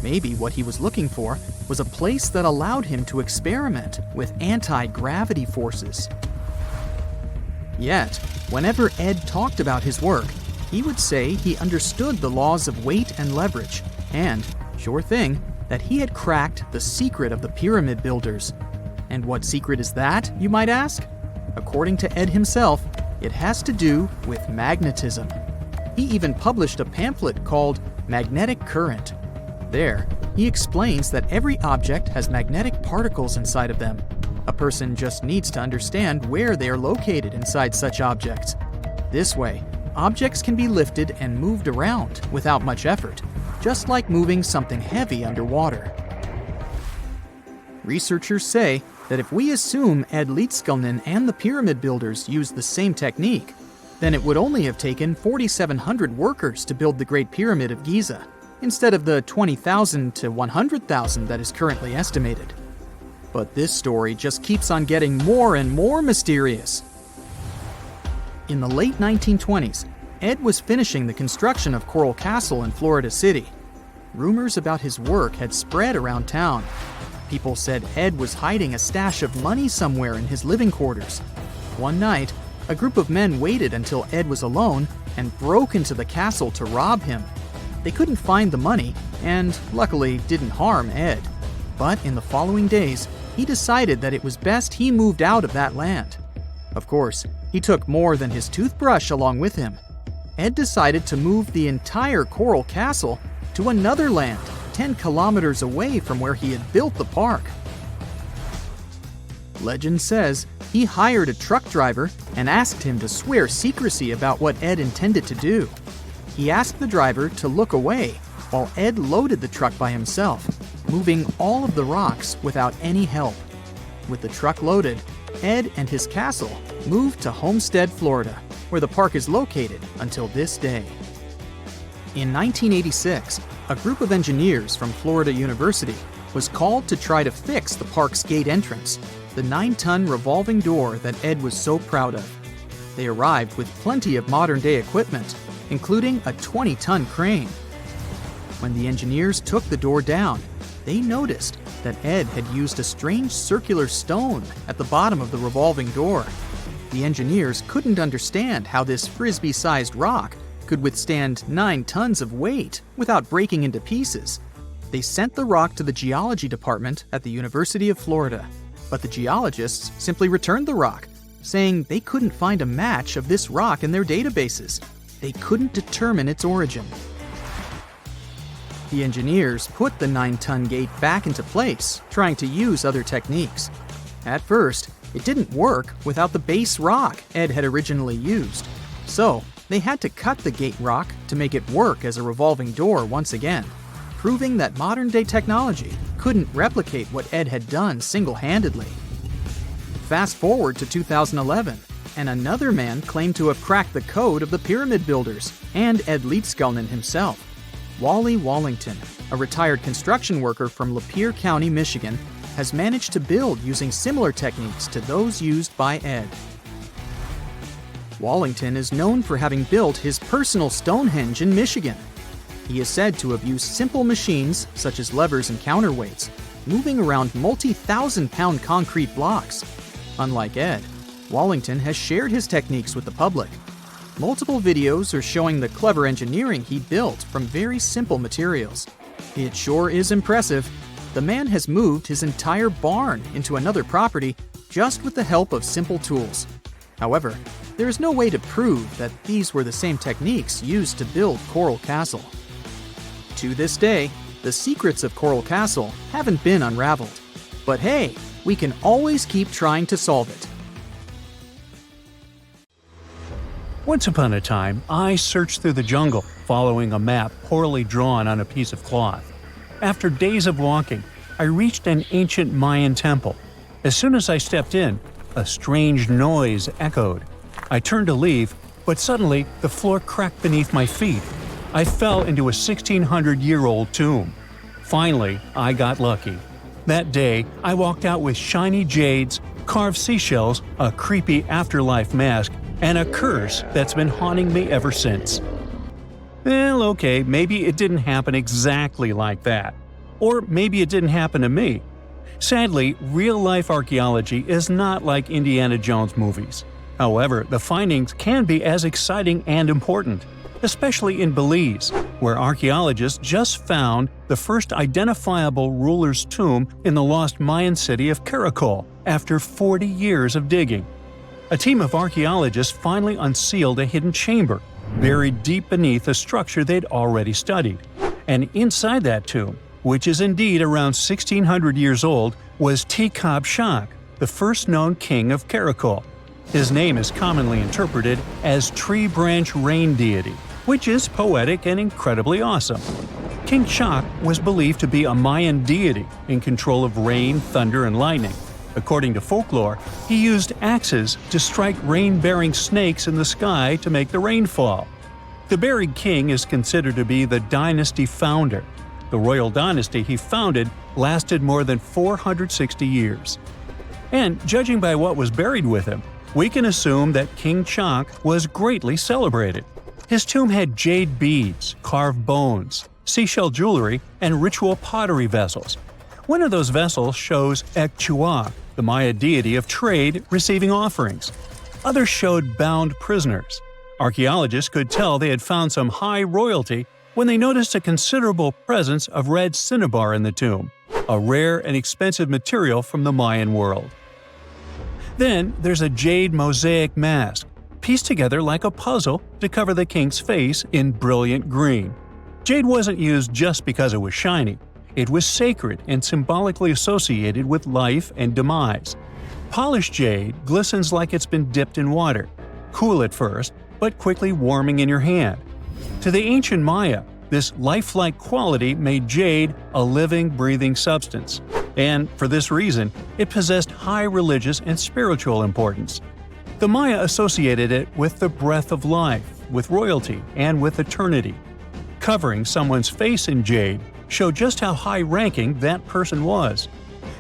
Maybe what he was looking for was a place that allowed him to experiment with anti-gravity forces. Yet, whenever Ed talked about his work, he would say he understood the laws of weight and leverage, and, sure thing, that he had cracked the secret of the pyramid builders. And what secret is that, you might ask? According to Ed himself, it has to do with magnetism. He even published a pamphlet called Magnetic Current. There, he explains that every object has magnetic particles inside of them. A person just needs to understand where they are located inside such objects. This way, objects can be lifted and moved around without much effort, just like moving something heavy underwater. Researchers say that if we assume Ed Leedskalnin and the pyramid builders used the same technique, then it would only have taken 4,700 workers to build the Great Pyramid of Giza, instead of the 20,000 to 100,000 that is currently estimated. But this story just keeps on getting more and more mysterious. In the late 1920s, Ed was finishing the construction of Coral Castle in Florida City. Rumors about his work had spread around town. People said Ed was hiding a stash of money somewhere in his living quarters. One night, a group of men waited until Ed was alone and broke into the castle to rob him. They couldn't find the money and, luckily, didn't harm Ed. But in the following days, he decided that it was best he moved out of that land. Of course, he took more than his toothbrush along with him. Ed decided to move the entire Coral Castle to another land 10 kilometers away from where he had built the park. Legend says he hired a truck driver and asked him to swear secrecy about what Ed intended to do. He asked the driver to look away while Ed loaded the truck by himself, moving all of the rocks without any help. With the truck loaded, Ed and his castle moved to Homestead, Florida, where the park is located until this day. In 1986, a group of engineers from Florida University was called to try to fix the park's gate entrance, the 9-ton revolving door that Ed was so proud of. They arrived with plenty of modern-day equipment, including a 20-ton crane. When the engineers took the door down, they noticed that Ed had used a strange circular stone at the bottom of the revolving door. The engineers couldn't understand how this frisbee-sized rock could withstand 9 tons of weight without breaking into pieces. They sent the rock to the geology department at the University of Florida, but the geologists simply returned the rock, saying they couldn't find a match of this rock in their databases. They couldn't determine its origin. The engineers put the 9-ton gate back into place, trying to use other techniques. At first, it didn't work without the base rock Ed had originally used. So, they had to cut the gate rock to make it work as a revolving door once again, proving that modern-day technology couldn't replicate what Ed had done single-handedly. Fast forward to 2011, and another man claimed to have cracked the code of the pyramid builders and Ed Leedskalnin himself. Wally Wallington, a retired construction worker from Lapeer County, Michigan, has managed to build using similar techniques to those used by Ed. Wallington is known for having built his personal Stonehenge in Michigan. He is said to have used simple machines, such as levers and counterweights, moving around multi-thousand-pound concrete blocks. Unlike Ed, Wallington has shared his techniques with the public. Multiple videos are showing the clever engineering he built from very simple materials. It sure is impressive. the man has moved his entire barn into another property just with the help of simple tools. However, there is no way to prove that these were the same techniques used to build Coral Castle. To this day, the secrets of Coral Castle haven't been unraveled. But hey, we can always keep trying to solve it. Once upon a time, I searched through the jungle, following a map poorly drawn on a piece of cloth. After days of walking, I reached an ancient Mayan temple. As soon as I stepped in, a strange noise echoed. I turned to leave, but suddenly the floor cracked beneath my feet. I fell into a 1,600-year-old tomb. Finally, I got lucky. That day, I walked out with shiny jades, carved seashells, a creepy afterlife mask, and a curse that's been haunting me ever since. Well, okay, maybe it didn't happen exactly like that. Or maybe it didn't happen to me. Sadly, real-life archaeology is not like Indiana Jones movies. However, the findings can be as exciting and important, especially in Belize, where archaeologists just found the first identifiable ruler's tomb in the lost Mayan city of Caracol after 40 years of digging. A team of archaeologists finally unsealed a hidden chamber, buried deep beneath a structure they'd already studied. And inside that tomb, which is indeed around 1,600 years old, was Tikab Shak, the first known king of Caracol. His name is commonly interpreted as Tree Branch Rain Deity, which is poetic and incredibly awesome. King Shak was believed to be a Mayan deity in control of rain, thunder, and lightning. According to folklore, he used axes to strike rain-bearing snakes in the sky to make the rain fall. The buried king is considered to be the dynasty founder. The royal dynasty he founded lasted more than 460 years. And judging by what was buried with him, we can assume that King Shak was greatly celebrated. His tomb had jade beads, carved bones, seashell jewelry, and ritual pottery vessels. One of those vessels shows Ekchua, the Maya deity of trade, receiving offerings. Others showed bound prisoners. Archaeologists could tell they had found some high royalty when they noticed a considerable presence of red cinnabar in the tomb, a rare and expensive material from the Mayan world. Then there's a jade mosaic mask, pieced together like a puzzle to cover the king's face in brilliant green. Jade wasn't used just because it was shiny. It was sacred and symbolically associated with life and demise. Polished jade glistens like it's been dipped in water, cool at first, but quickly warming in your hand. To the ancient Maya, this lifelike quality made jade a living, breathing substance. And for this reason, it possessed high religious and spiritual importance. The Maya associated it with the breath of life, with royalty, and with eternity. Covering someone's face in jade showed just how high-ranking that person was.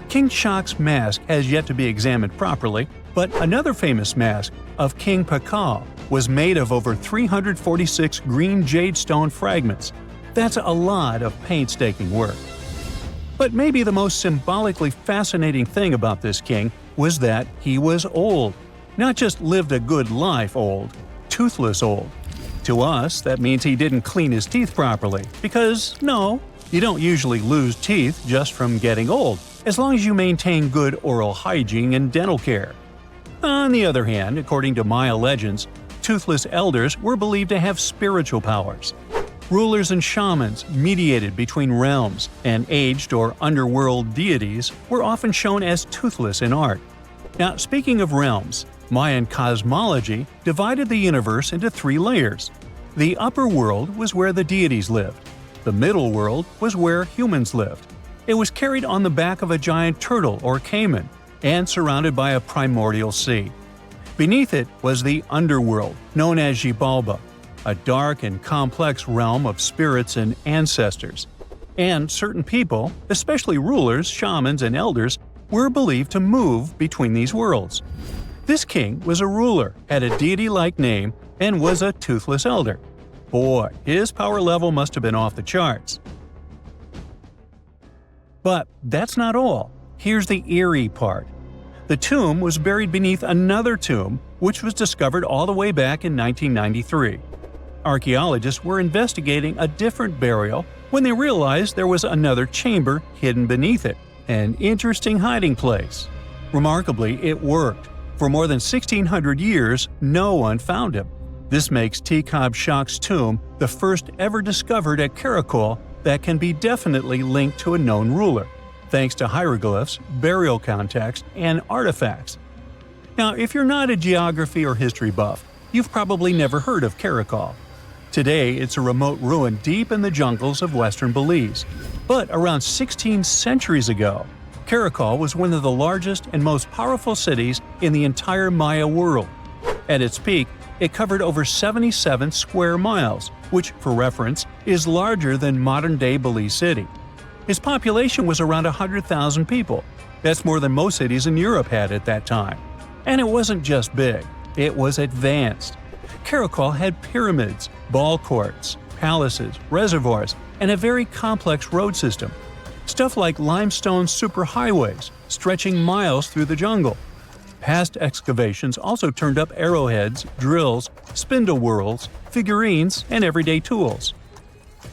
King Shak's mask has yet to be examined properly, but another famous mask of King Pakal was made of over 346 green jade stone fragments. That's a lot of painstaking work. But maybe the most symbolically fascinating thing about this king was that he was old. Not just lived a good life old, toothless old. To us, that means he didn't clean his teeth properly, because no, you don't usually lose teeth just from getting old, as long as you maintain good oral hygiene and dental care. On the other hand, according to Maya legends, toothless elders were believed to have spiritual powers. Rulers and shamans mediated between realms, and aged or underworld deities were often shown as toothless in art. Now, speaking of realms, Mayan cosmology divided the universe into 3 layers. The upper world was where the deities lived. The middle world was where humans lived. It was carried on the back of a giant turtle or caiman and surrounded by a primordial sea. Beneath it was the underworld, known as Xibalba, a dark and complex realm of spirits and ancestors. And certain people, especially rulers, shamans, and elders, were believed to move between these worlds. This king was a ruler, had a deity-like name, and was a toothless elder. Boy, his power level must have been off the charts. But that's not all. Here's the eerie part. The tomb was buried beneath another tomb, which was discovered all the way back in 1993. Archaeologists were investigating a different burial when they realized there was another chamber hidden beneath it, an interesting hiding place. Remarkably, it worked. For more than 1,600 years, no one found him. This makes Tutankhamun's tomb the first ever discovered at Karakol that can be definitely linked to a known ruler, thanks to hieroglyphs, burial context, and artifacts. Now, if you're not a geography or history buff, you've probably never heard of Karakol. Today, it's a remote ruin deep in the jungles of western Belize. But around 16 centuries ago, Karakol was one of the largest and most powerful cities in the entire Maya world. At its peak, it covered over 77 square miles, which, for reference, is larger than modern-day Belize City. Its population was around 100,000 people. That's more than most cities in Europe had at that time. And it wasn't just big, it was advanced. Karakol had pyramids, ball courts, palaces, reservoirs, and a very complex road system. Stuff like limestone superhighways stretching miles through the jungle. Past excavations also turned up arrowheads, drills, spindle whorls, figurines, and everyday tools.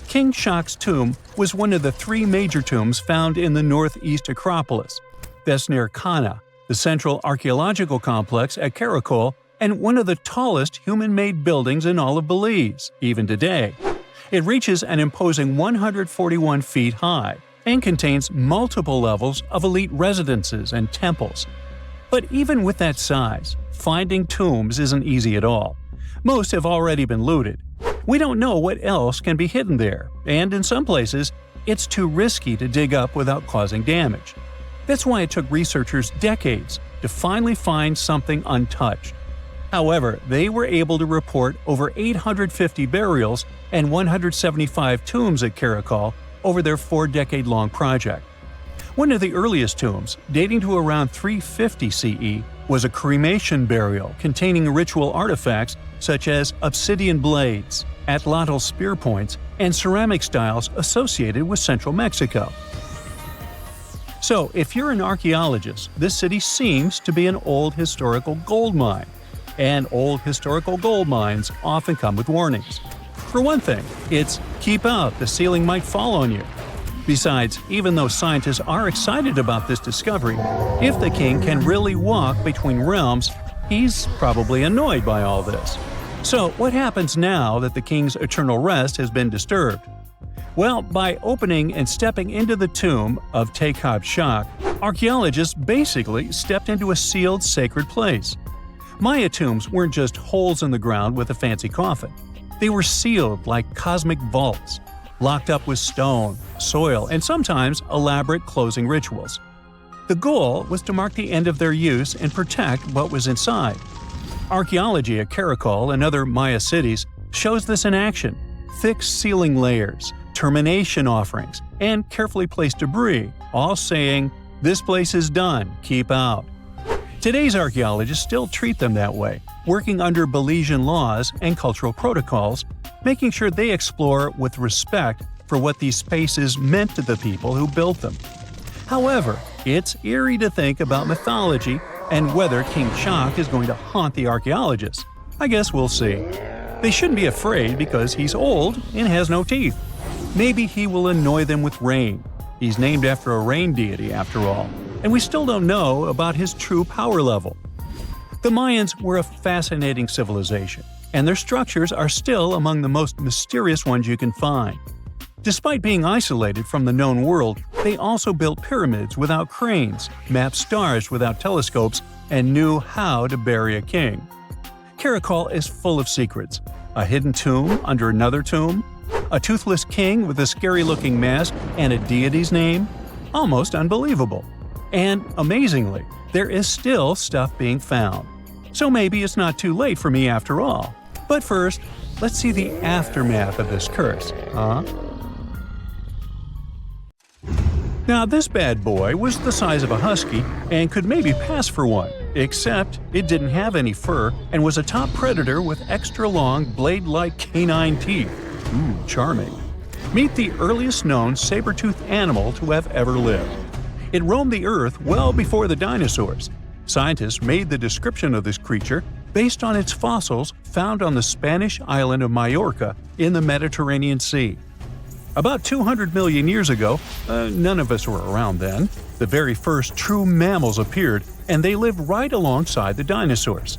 King Shak's tomb was one of the 3 major tombs found in the northeast Acropolis. That's near Kana, the central archaeological complex at Karakol, and one of the tallest human-made buildings in all of Belize, even today. It reaches an imposing 141 feet high and contains multiple levels of elite residences and temples. But even with that size, finding tombs isn't easy at all. Most have already been looted. We don't know what else can be hidden there, and in some places, it's too risky to dig up without causing damage. That's why it took researchers decades to finally find something untouched. However, they were able to report over 850 burials and 175 tombs at Karakol over their 4-decade-long project. One of the earliest tombs, dating to around 350 CE, was a cremation burial containing ritual artifacts such as obsidian blades, atlatl spear points, and ceramic styles associated with central Mexico. So, if you're an archaeologist, this city seems to be an old historical gold mine. And old historical gold mines often come with warnings. For one thing, it's "keep out, the ceiling might fall on you." Besides, even though scientists are excited about this discovery, if the king can really walk between realms, he's probably annoyed by all this. So what happens now that the king's eternal rest has been disturbed? Well, by opening and stepping into the tomb of Tutankhamun, archaeologists basically stepped into a sealed sacred place. Maya tombs weren't just holes in the ground with a fancy coffin. They were sealed like cosmic vaults, locked up with stone, soil, and sometimes elaborate closing rituals. The goal was to mark the end of their use and protect what was inside. Archaeology at Karakol and other Maya cities shows this in action: thick ceiling layers, termination offerings, and carefully placed debris, all saying, "This place is done, keep out." Today's archaeologists still treat them that way, working under Belizean laws and cultural protocols, making sure they explore with respect for what these spaces meant to the people who built them. However, it's eerie to think about mythology and whether King Shak is going to haunt the archaeologists. I guess we'll see. They shouldn't be afraid because he's old and has no teeth. Maybe he will annoy them with rain. He's named after a rain deity, after all, and we still don't know about his true power level. The Mayans were a fascinating civilization, and their structures are still among the most mysterious ones you can find. Despite being isolated from the known world, they also built pyramids without cranes, mapped stars without telescopes, and knew how to bury a king. Karakol is full of secrets: a hidden tomb under another tomb, a toothless king with a scary-looking mask and a deity's name. Almost unbelievable. And amazingly, there is still stuff being found. So maybe it's not too late for me after all. But first, let's see the aftermath of this curse, huh? Now, this bad boy was the size of a husky and could maybe pass for one, except it didn't have any fur and was a top predator with extra-long, blade-like canine teeth. Ooh, charming. Meet the earliest known saber-toothed animal to have ever lived. It roamed the Earth well before the dinosaurs. Scientists made the description of this creature based on its fossils found on the Spanish island of Majorca in the Mediterranean Sea. About 200 million years ago, none of us were around then, the very first true mammals appeared, and they lived right alongside the dinosaurs.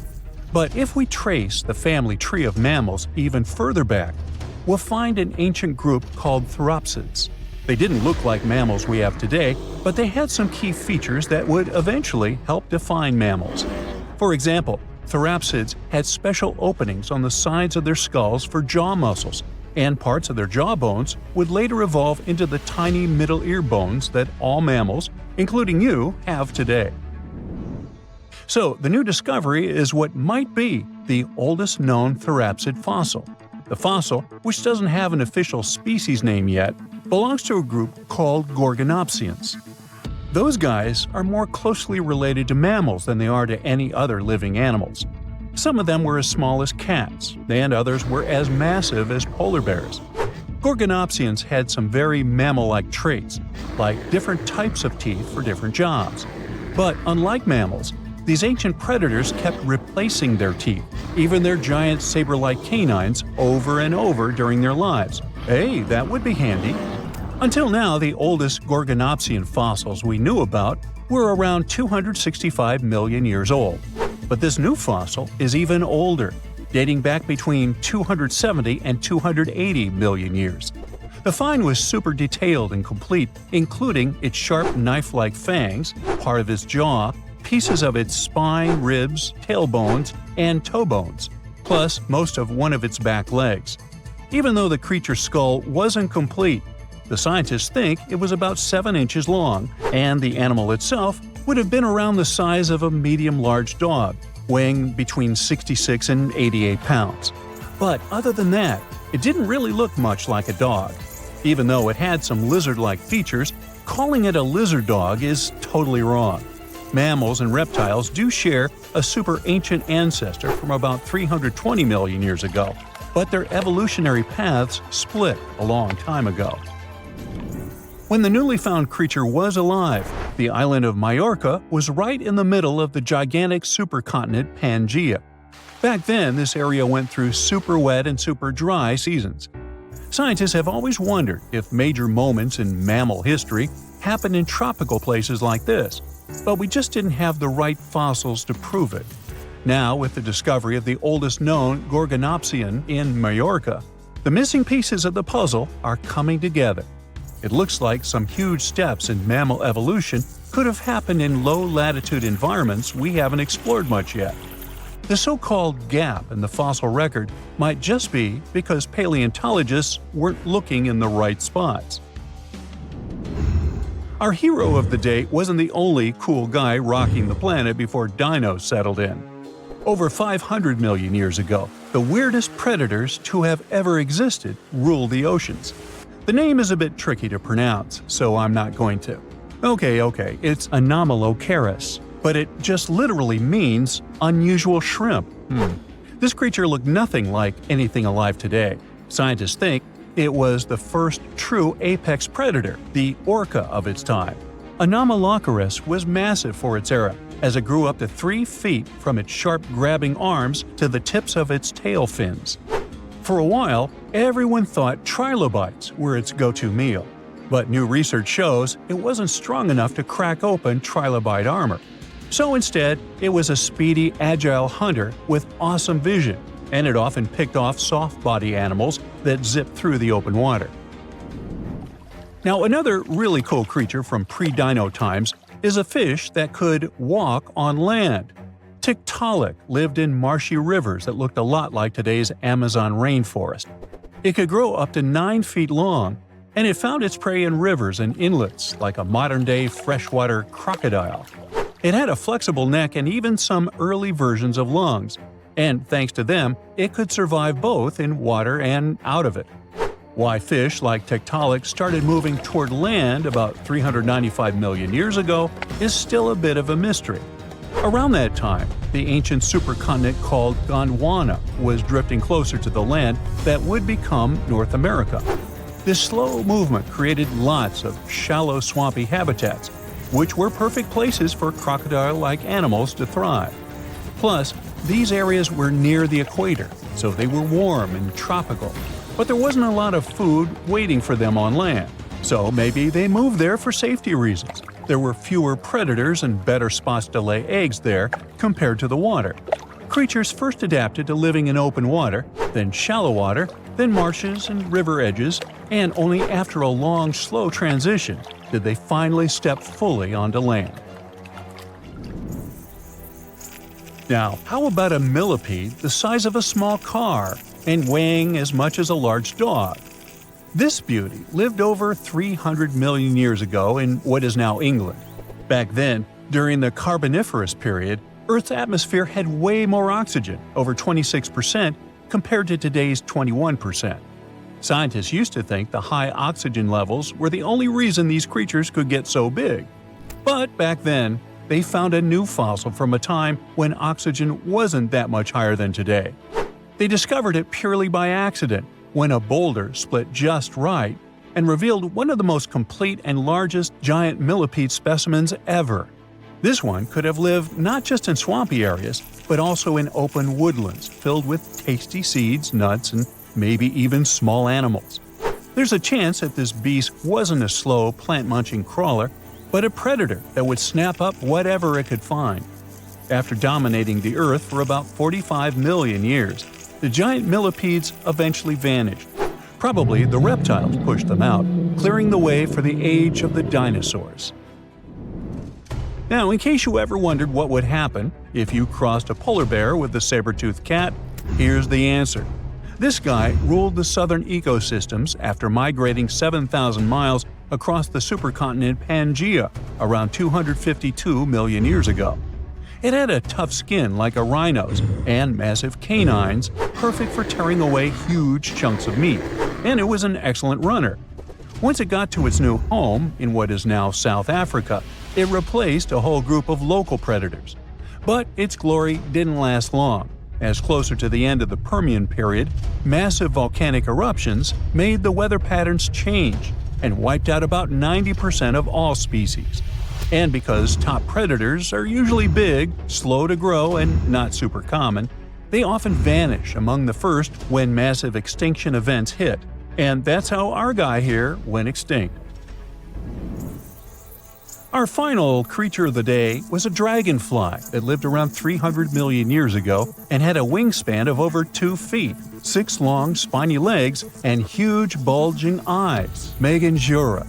But if we trace the family tree of mammals even further back, we'll find an ancient group called theropsids. They didn't look like mammals we have today, but they had some key features that would eventually help define mammals. For example, theropsids had special openings on the sides of their skulls for jaw muscles, and parts of their jawbones would later evolve into the tiny middle ear bones that all mammals, including you, have today. So, the new discovery is what might be the oldest known theropsid fossil. The fossil, which doesn't have an official species name yet, belongs to a group called Gorgonopsians. Those guys are more closely related to mammals than they are to any other living animals. Some of them were as small as cats, and others were as massive as polar bears. Gorgonopsians had some very mammal-like traits, like different types of teeth for different jobs. But unlike mammals, these ancient predators kept replacing their teeth, even their giant saber-like canines, over and over during their lives. Hey, that would be handy. Until now, the oldest Gorgonopsian fossils we knew about were around 265 million years old. But this new fossil is even older, dating back between 270 and 280 million years. The find was super detailed and complete, including its sharp knife-like fangs, part of its jaw, pieces of its spine, ribs, tailbones, and toe bones, plus most of one of its back legs. Even though the creature's skull wasn't complete, the scientists think it was about 7 inches long, and the animal itself would have been around the size of a medium-large dog, weighing between 66 and 88 pounds. But other than that, it didn't really look much like a dog. Even though it had some lizard-like features, calling it a lizard dog is totally wrong. Mammals and reptiles do share a super ancient ancestor from about 320 million years ago, but their evolutionary paths split a long time ago. When the newly found creature was alive, the island of Majorca was right in the middle of the gigantic supercontinent Pangaea. Back then, this area went through super wet and super dry seasons. Scientists have always wondered if major moments in mammal history happened in tropical places like this, but we just didn't have the right fossils to prove it. Now, with the discovery of the oldest known Gorgonopsian in Majorca, the missing pieces of the puzzle are coming together. It looks like some huge steps in mammal evolution could have happened in low-latitude environments we haven't explored much yet. The so-called gap in the fossil record might just be because paleontologists weren't looking in the right spots. Our hero of the day wasn't the only cool guy rocking the planet before dinos settled in. Over 500 million years ago, the weirdest predators to have ever existed ruled the oceans. The name is a bit tricky to pronounce, so I'm not going to. Okay, it's Anomalocaris, but it just literally means unusual shrimp. This creature looked nothing like anything alive today. Scientists think it was the first true apex predator, the orca of its time. Anomalocaris was massive for its era, as it grew up to 3 feet from its sharp grabbing arms to the tips of its tail fins. For a while, everyone thought trilobites were its go-to meal, but new research shows it wasn't strong enough to crack open trilobite armor. So instead, it was a speedy, agile hunter with awesome vision, and it often picked off soft-body animals that zipped through the open water. Now, another really cool creature from pre-dino times is a fish that could walk on land. Tiktaalik lived in marshy rivers that looked a lot like today's Amazon rainforest. It could grow up to 9 feet long, and it found its prey in rivers and inlets like a modern-day freshwater crocodile. It had a flexible neck and even some early versions of lungs, and thanks to them, it could survive both in water and out of it. Why fish like Tiktaalik started moving toward land about 395 million years ago is still a bit of a mystery. Around that time, the ancient supercontinent called Gondwana was drifting closer to the land that would become North America. This slow movement created lots of shallow, swampy habitats, which were perfect places for crocodile-like animals to thrive. Plus, these areas were near the equator, so they were warm and tropical. But there wasn't a lot of food waiting for them on land, so maybe they moved there for safety reasons. There were fewer predators and better spots to lay eggs there compared to the water. Creatures first adapted to living in open water, then shallow water, then marshes and river edges, and only after a long, slow transition did they finally step fully onto land. Now, how about a millipede the size of a small car and weighing as much as a large dog? This beauty lived over 300 million years ago in what is now England. Back then, during the Carboniferous period, Earth's atmosphere had way more oxygen, over 26%, compared to today's 21%. Scientists used to think the high oxygen levels were the only reason these creatures could get so big. But back then, they found a new fossil from a time when oxygen wasn't that much higher than today. They discovered it purely by accident, when a boulder split just right and revealed one of the most complete and largest giant millipede specimens ever. This one could have lived not just in swampy areas, but also in open woodlands filled with tasty seeds, nuts, and maybe even small animals. There's a chance that this beast wasn't a slow, plant-munching crawler, but a predator that would snap up whatever it could find. After dominating the Earth for about 45 million years, the giant millipedes eventually vanished. Probably the reptiles pushed them out, clearing the way for the age of the dinosaurs. Now, in case you ever wondered what would happen if you crossed a polar bear with a saber-toothed cat, here's the answer. This guy ruled the southern ecosystems after migrating 7,000 miles across the supercontinent Pangaea around 252 million years ago. It had a tough skin like a rhino's and massive canines, perfect for tearing away huge chunks of meat, and it was an excellent runner. Once it got to its new home in what is now South Africa, it replaced a whole group of local predators. But its glory didn't last long, as closer to the end of the Permian period, massive volcanic eruptions made the weather patterns change and wiped out about 90% of all species. And because top predators are usually big, slow to grow, and not super common, they often vanish among the first when massive extinction events hit. And that's how our guy here went extinct. Our final creature of the day was a dragonfly that lived around 300 million years ago and had a wingspan of over 2 feet, 6 long, spiny legs, and huge, bulging eyes, Meganjura.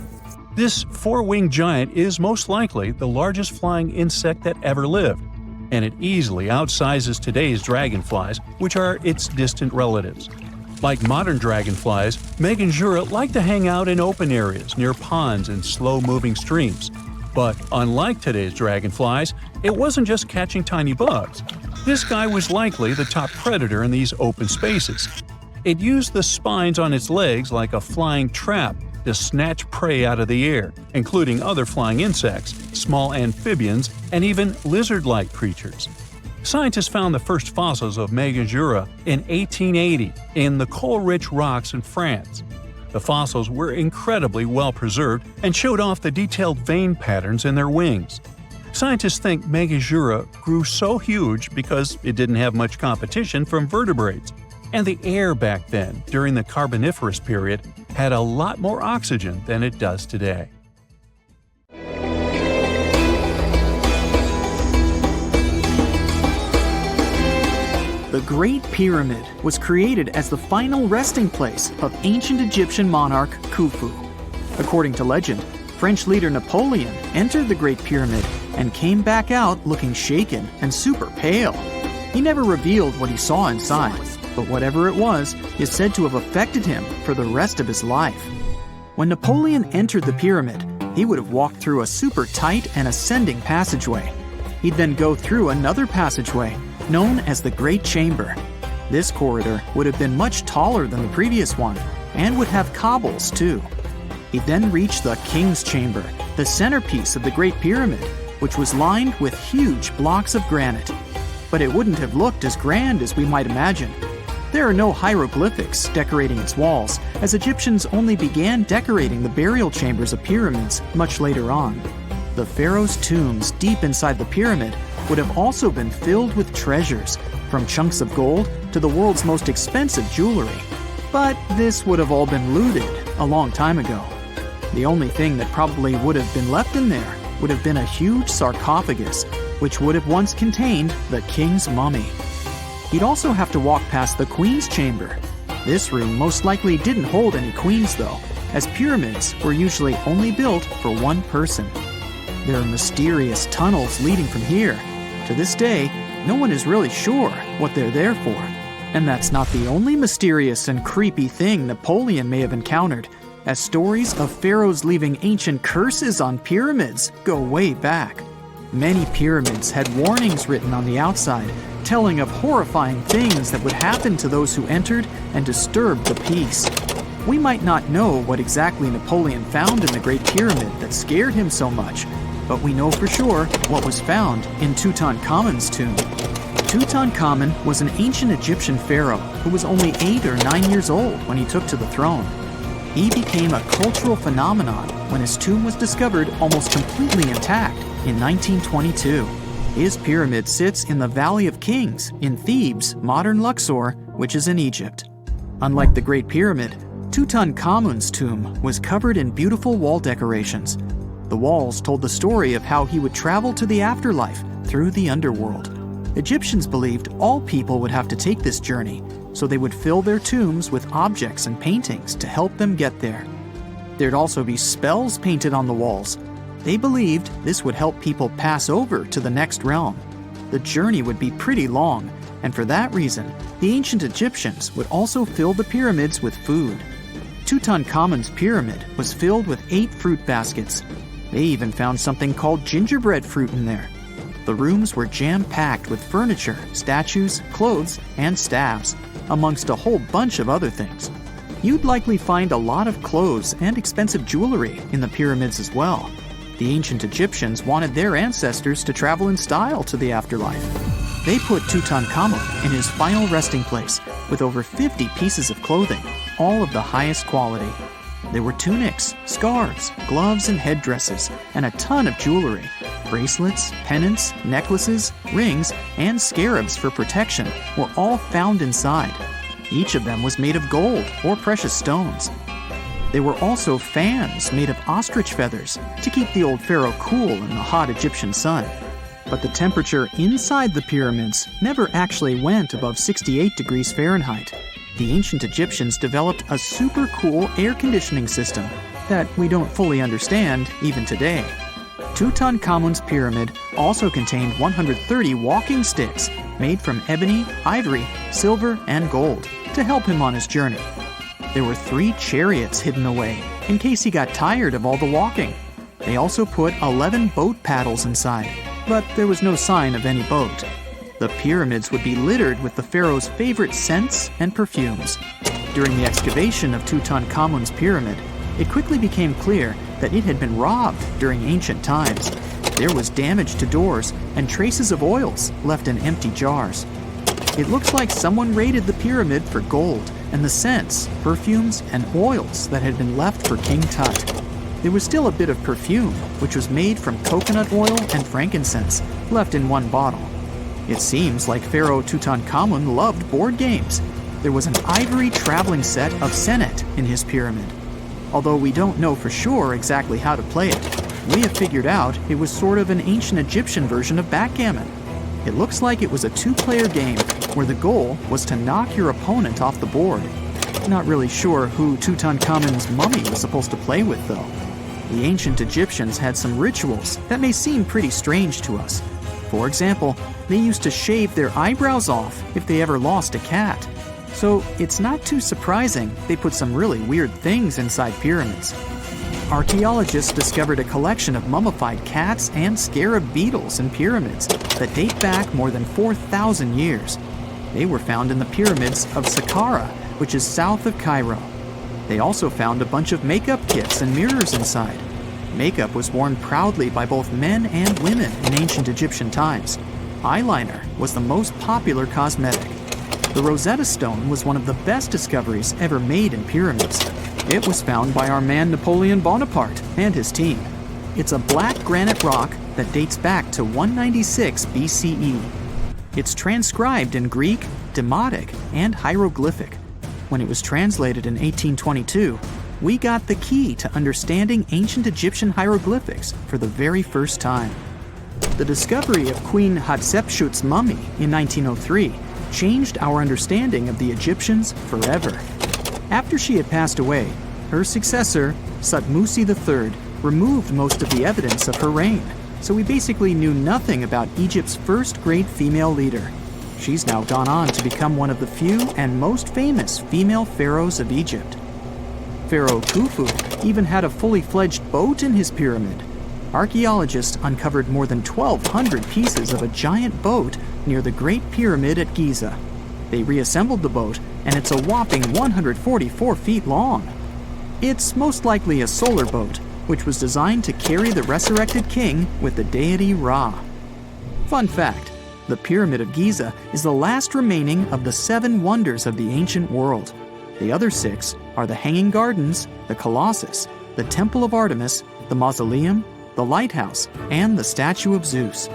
This 4-winged giant is most likely the largest flying insect that ever lived, and it easily outsizes today's dragonflies, which are its distant relatives. Like modern dragonflies, Meganjura like to hang out in open areas near ponds and slow-moving streams. But unlike today's dragonflies, it wasn't just catching tiny bugs. This guy was likely the top predator in these open spaces. It used the spines on its legs like a flying trap to snatch prey out of the air, including other flying insects, small amphibians, and even lizard-like creatures. Scientists found the first fossils of Meganjura in 1880 in the coal-rich rocks in France. The fossils were incredibly well preserved and showed off the detailed vein patterns in their wings. Scientists think Meganjura grew so huge because it didn't have much competition from vertebrates, and the air back then, during the Carboniferous period, had a lot more oxygen than it does today. The Great Pyramid was created as the final resting place of ancient Egyptian monarch Khufu. According to legend, French leader Napoleon entered the Great Pyramid and came back out looking shaken and super pale. He never revealed what he saw inside, but whatever it was is said to have affected him for the rest of his life. When Napoleon entered the pyramid, he would have walked through a super tight and ascending passageway. He'd then go through another passageway, known as the Great Chamber. This corridor would have been much taller than the previous one, and would have cobbles too. He'd then reach the King's Chamber, the centerpiece of the Great Pyramid, which was lined with huge blocks of granite. But it wouldn't have looked as grand as we might imagine. There are no hieroglyphics decorating its walls, as Egyptians only began decorating the burial chambers of pyramids much later on. The pharaohs' tombs deep inside the pyramid would have also been filled with treasures, from chunks of gold to the world's most expensive jewelry. But this would have all been looted a long time ago. The only thing that probably would have been left in there would have been a huge sarcophagus, which would have once contained the king's mummy. He'd also have to walk past the queen's chamber. This room most likely didn't hold any queens though, as pyramids were usually only built for one person. There are mysterious tunnels leading from here. To this day, no one is really sure what they're there for. And that's not the only mysterious and creepy thing Napoleon may have encountered, as stories of pharaohs leaving ancient curses on pyramids go way back. Many pyramids had warnings written on the outside, telling of horrifying things that would happen to those who entered and disturbed the peace. We might not know what exactly Napoleon found in the Great Pyramid that scared him so much, but we know for sure what was found in Tutankhamun's tomb. Tutankhamun was an ancient Egyptian pharaoh who was only 8 or 9 years old when he took to the throne. He became a cultural phenomenon when his tomb was discovered almost completely intact in 1922. His pyramid sits in the Valley of Kings in Thebes, modern Luxor, which is in Egypt. Unlike the Great Pyramid, Tutankhamun's tomb was covered in beautiful wall decorations. The walls told the story of how he would travel to the afterlife through the underworld. Egyptians believed all people would have to take this journey, so they would fill their tombs with objects and paintings to help them get there. There'd also be spells painted on the walls. They believed this would help people pass over to the next realm. The journey would be pretty long, and for that reason, the ancient Egyptians would also fill the pyramids with food. Tutankhamun's pyramid was filled with 8 fruit baskets. They even found something called gingerbread fruit in there. The rooms were jam-packed with furniture, statues, clothes, and staffs, amongst a whole bunch of other things. You'd likely find a lot of clothes and expensive jewelry in the pyramids as well. The ancient Egyptians wanted their ancestors to travel in style to the afterlife. They put Tutankhamun in his final resting place with over 50 pieces of clothing, all of the highest quality. There were tunics, scarves, gloves, and headdresses, and a ton of jewelry. Bracelets, pendants, necklaces, rings, and scarabs for protection were all found inside. Each of them was made of gold or precious stones. There were also fans made of ostrich feathers to keep the old pharaoh cool in the hot Egyptian sun. But the temperature inside the pyramids never actually went above 68 degrees Fahrenheit. The ancient Egyptians developed a super cool air conditioning system that we don't fully understand even today. Tutankhamun's pyramid also contained 130 walking sticks made from ebony, ivory, silver, and gold to help him on his journey. There were 3 chariots hidden away in case he got tired of all the walking. They also put 11 boat paddles inside, but there was no sign of any boat. The pyramids would be littered with the pharaoh's favorite scents and perfumes. During the excavation of Tutankhamun's pyramid, it quickly became clear that it had been robbed during ancient times. There was damage to doors and traces of oils left in empty jars. It looks like someone raided the pyramid for gold and the scents, perfumes, and oils that had been left for King Tut. There was still a bit of perfume, which was made from coconut oil and frankincense, left in one bottle. It seems like Pharaoh Tutankhamun loved board games. There was an ivory traveling set of senet in his pyramid. Although we don't know for sure exactly how to play it, we have figured out it was sort of an ancient Egyptian version of backgammon. It looks like it was a 2-player game where the goal was to knock your opponent off the board. Not really sure who Tutankhamun's mummy was supposed to play with though. The ancient Egyptians had some rituals that may seem pretty strange to us. For example, they used to shave their eyebrows off if they ever lost a cat. So it's not too surprising they put some really weird things inside pyramids. Archaeologists discovered a collection of mummified cats and scarab beetles in pyramids that date back more than 4,000 years. They were found in the pyramids of Saqqara, which is south of Cairo. They also found a bunch of makeup kits and mirrors inside. Makeup was worn proudly by both men and women in ancient Egyptian times. Eyeliner was the most popular cosmetic. The Rosetta Stone was one of the best discoveries ever made in pyramids. It was found by our man Napoleon Bonaparte and his team. It's a black granite rock that dates back to 196 BCE. It's transcribed in Greek, Demotic, and hieroglyphic. when it was translated in 1822, we got the key to understanding ancient Egyptian hieroglyphics for the very first time. The discovery of Queen Hatshepsut's mummy in 1903 changed our understanding of the Egyptians forever. After she had passed away, her successor, Thutmose III, removed most of the evidence of her reign, so we basically knew nothing about Egypt's first great female leader. She's now gone on to become one of the few and most famous female pharaohs of Egypt. Pharaoh Khufu even had a fully fledged boat in his pyramid. Archaeologists uncovered more than 1,200 pieces of a giant boat near the Great Pyramid at Giza. They reassembled the boat, and it's a whopping 144 feet long. It's most likely a solar boat, which was designed to carry the resurrected king with the deity Ra. Fun fact, the Pyramid of Giza is the last remaining of the 7 wonders of the ancient world. The other 6 are the Hanging Gardens, the Colossus, the Temple of Artemis, the Mausoleum, the Lighthouse, and the Statue of Zeus.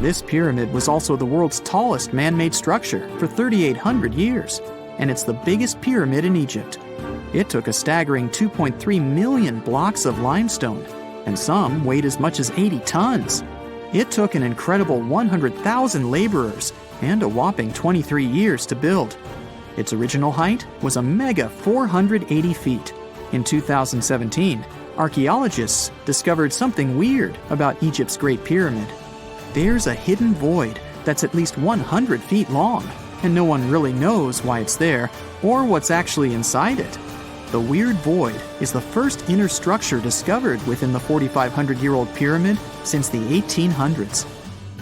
This pyramid was also the world's tallest man-made structure for 3,800 years, and it's the biggest pyramid in Egypt. It took a staggering 2.3 million blocks of limestone, and some weighed as much as 80 tons. It took an incredible 100,000 laborers and a whopping 23 years to build. Its original height was a mega 480 feet. In 2017, archaeologists discovered something weird about Egypt's Great Pyramid. There's a hidden void that's at least 100 feet long, and no one really knows why it's there or what's actually inside it. The weird void is the first inner structure discovered within the 4,500-year-old pyramid since the 1800s.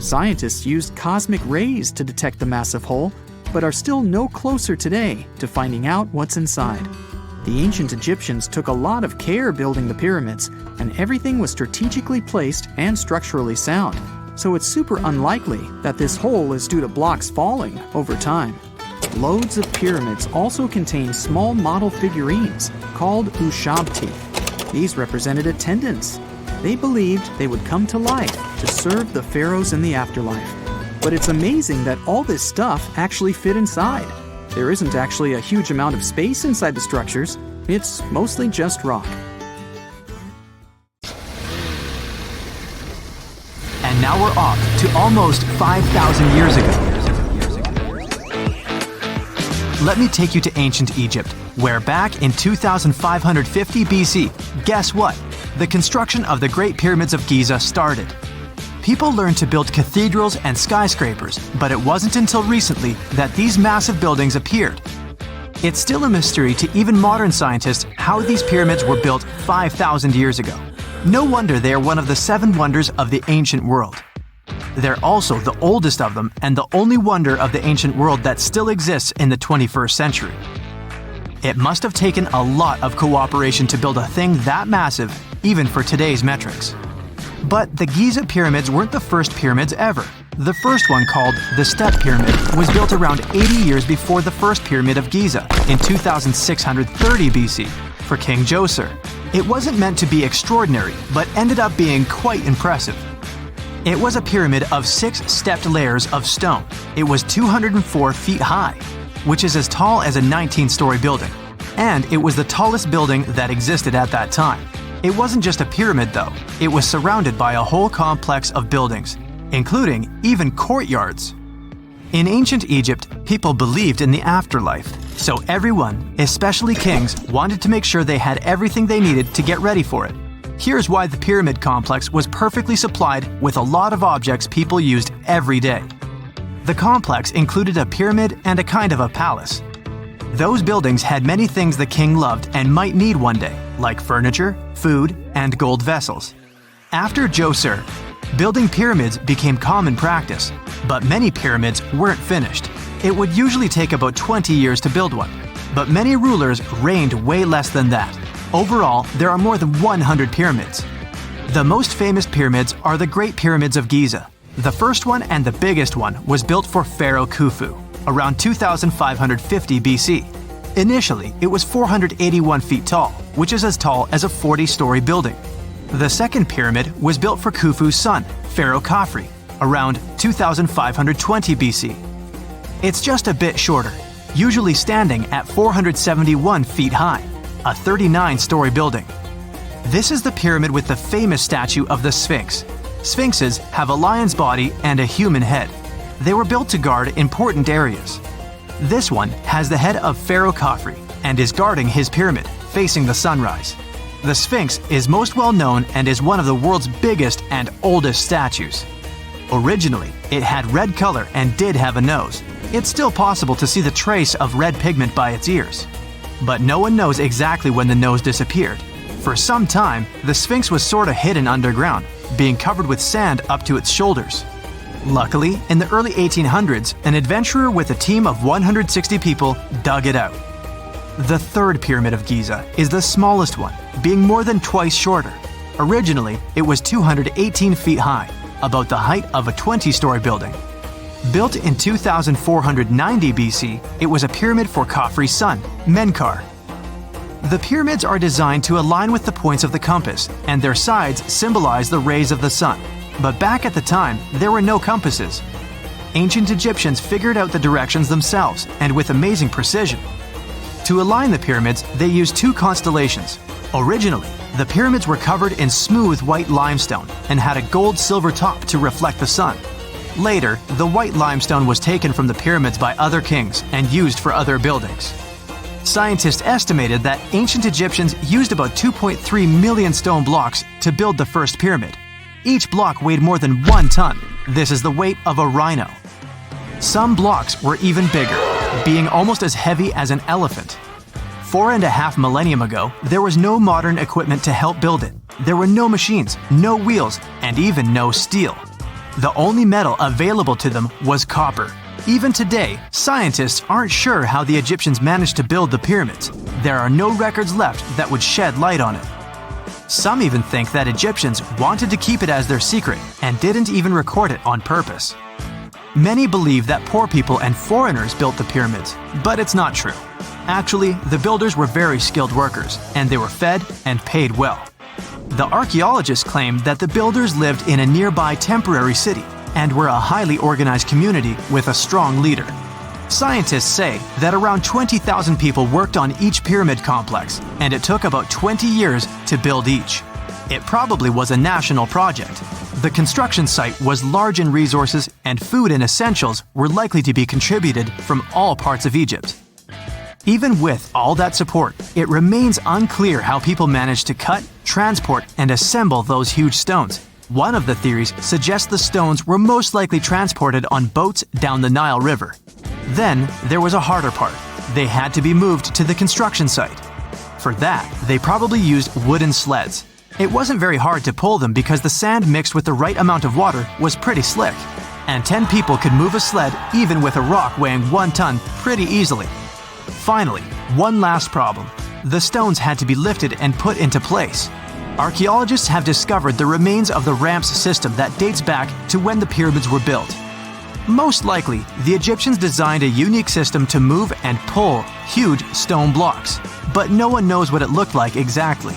Scientists used cosmic rays to detect the massive hole, but are still no closer today to finding out what's inside. The ancient Egyptians took a lot of care building the pyramids, and everything was strategically placed and structurally sound, so it's super unlikely that this hole is due to blocks falling over time. Loads of pyramids also contain small model figurines called ushabti. These represented attendants. They believed they would come to life to serve the pharaohs in the afterlife. But it's amazing that all this stuff actually fit inside. There isn't actually a huge amount of space inside the structures. It's mostly just rock. And now we're off to almost 5,000 years ago. Let me take you to ancient Egypt, where back in 2550 BC, guess what? The construction of the Great Pyramids of Giza started. People learned to build cathedrals and skyscrapers, but it wasn't until recently that these massive buildings appeared. It's still a mystery to even modern scientists how these pyramids were built 5,000 years ago. No wonder they are one of the 7 wonders of the ancient world. They're also the oldest of them and the only wonder of the ancient world that still exists in the 21st century. It must have taken a lot of cooperation to build a thing that massive, even for today's metrics. But the Giza pyramids weren't the first pyramids ever. The first one, called the Step Pyramid, was built around 80 years before the first pyramid of Giza in 2630 BC for King Djoser. It wasn't meant to be extraordinary, but ended up being quite impressive. It was a pyramid of 6 stepped layers of stone. It was 204 feet high, which is as tall as a 19-story building. And it was the tallest building that existed at that time. It wasn't just a pyramid though, it was surrounded by a whole complex of buildings, including even courtyards. In ancient Egypt, people believed in the afterlife, so everyone, especially kings, wanted to make sure they had everything they needed to get ready for it. Here's why the pyramid complex was perfectly supplied with a lot of objects people used every day. The complex included a pyramid and a kind of a palace. Those buildings had many things the king loved and might need one day, like furniture, food, and gold vessels. After Djoser, building pyramids became common practice, but many pyramids weren't finished. It would usually take about 20 years to build one, but many rulers reigned way less than that. Overall, there are more than 100 pyramids. The most famous pyramids are the Great Pyramids of Giza. The first one and the biggest one was built for Pharaoh Khufu, around 2550 BC. Initially, it was 481 feet tall, which is as tall as a 40-story building. The second pyramid was built for Khufu's son, Pharaoh Khafre, around 2520 BC. It's just a bit shorter. usually standing at 471 feet high, a 39-story building. This is the pyramid with the famous statue of the Sphinx. Sphinxes have a lion's body and a human head. They were built to guard important areas. This one has the head of Pharaoh Khafre and is guarding his pyramid, facing the sunrise. The Sphinx is most well known and is one of the world's biggest and oldest statues. Originally, it had red color and did have a nose. It's still possible to see the trace of red pigment by its ears. But no one knows exactly when the nose disappeared. For some time, the Sphinx was sort of hidden underground, being covered with sand up to its shoulders. Luckily, in the early 1800s, an adventurer with a team of 160 people dug it out. The third pyramid of Giza is the smallest one, being more than twice shorter. Originally, it was 218 feet high, about the height of a 20-story building. Built in 2490 BC, it was a pyramid for Khafre's son, Menkaure. The pyramids are designed to align with the points of the compass, and their sides symbolize the rays of the sun. But back at the time, there were no compasses. Ancient Egyptians figured out the directions themselves, and with amazing precision. To align the pyramids, they used two constellations. Originally, the pyramids were covered in smooth white limestone and had a gold-silver top to reflect the sun. Later, the white limestone was taken from the pyramids by other kings and used for other buildings. Scientists estimated that ancient Egyptians used about 2.3 million stone blocks to build the first pyramid. Each block weighed more than 1 ton. This is the weight of a rhino. Some blocks were even bigger, being almost as heavy as an elephant. 4.5 millennium ago, there was no modern equipment to help build it. There were no machines, no wheels, and even no steel. The only metal available to them was copper. Even today, scientists aren't sure how the Egyptians managed to build the pyramids. There are no records left that would shed light on it. Some even think that Egyptians wanted to keep it as their secret and didn't even record it on purpose. Many believe that poor people and foreigners built the pyramids, but it's not true. Actually, the builders were very skilled workers, and they were fed and paid well. The archaeologists claim that the builders lived in a nearby temporary city and were a highly organized community with a strong leader. Scientists say that around 20,000 people worked on each pyramid complex, and it took about 20 years to build each. It probably was a national project. The construction site was large in resources, and food and essentials were likely to be contributed from all parts of Egypt. Even with all that support, it remains unclear how people managed to cut, transport, and assemble those huge stones. One of the theories suggests the stones were most likely transported on boats down the Nile River. Then, there was a harder part. They had to be moved to the construction site. For that, they probably used wooden sleds. It wasn't very hard to pull them because the sand mixed with the right amount of water was pretty slick. And 10 people could move a sled even with a rock weighing 1 ton pretty easily. Finally, one last problem. The stones had to be lifted and put into place. Archaeologists have discovered the remains of the ramps system that dates back to when the pyramids were built. Most likely, the Egyptians designed a unique system to move and pull huge stone blocks, but no one knows what it looked like exactly.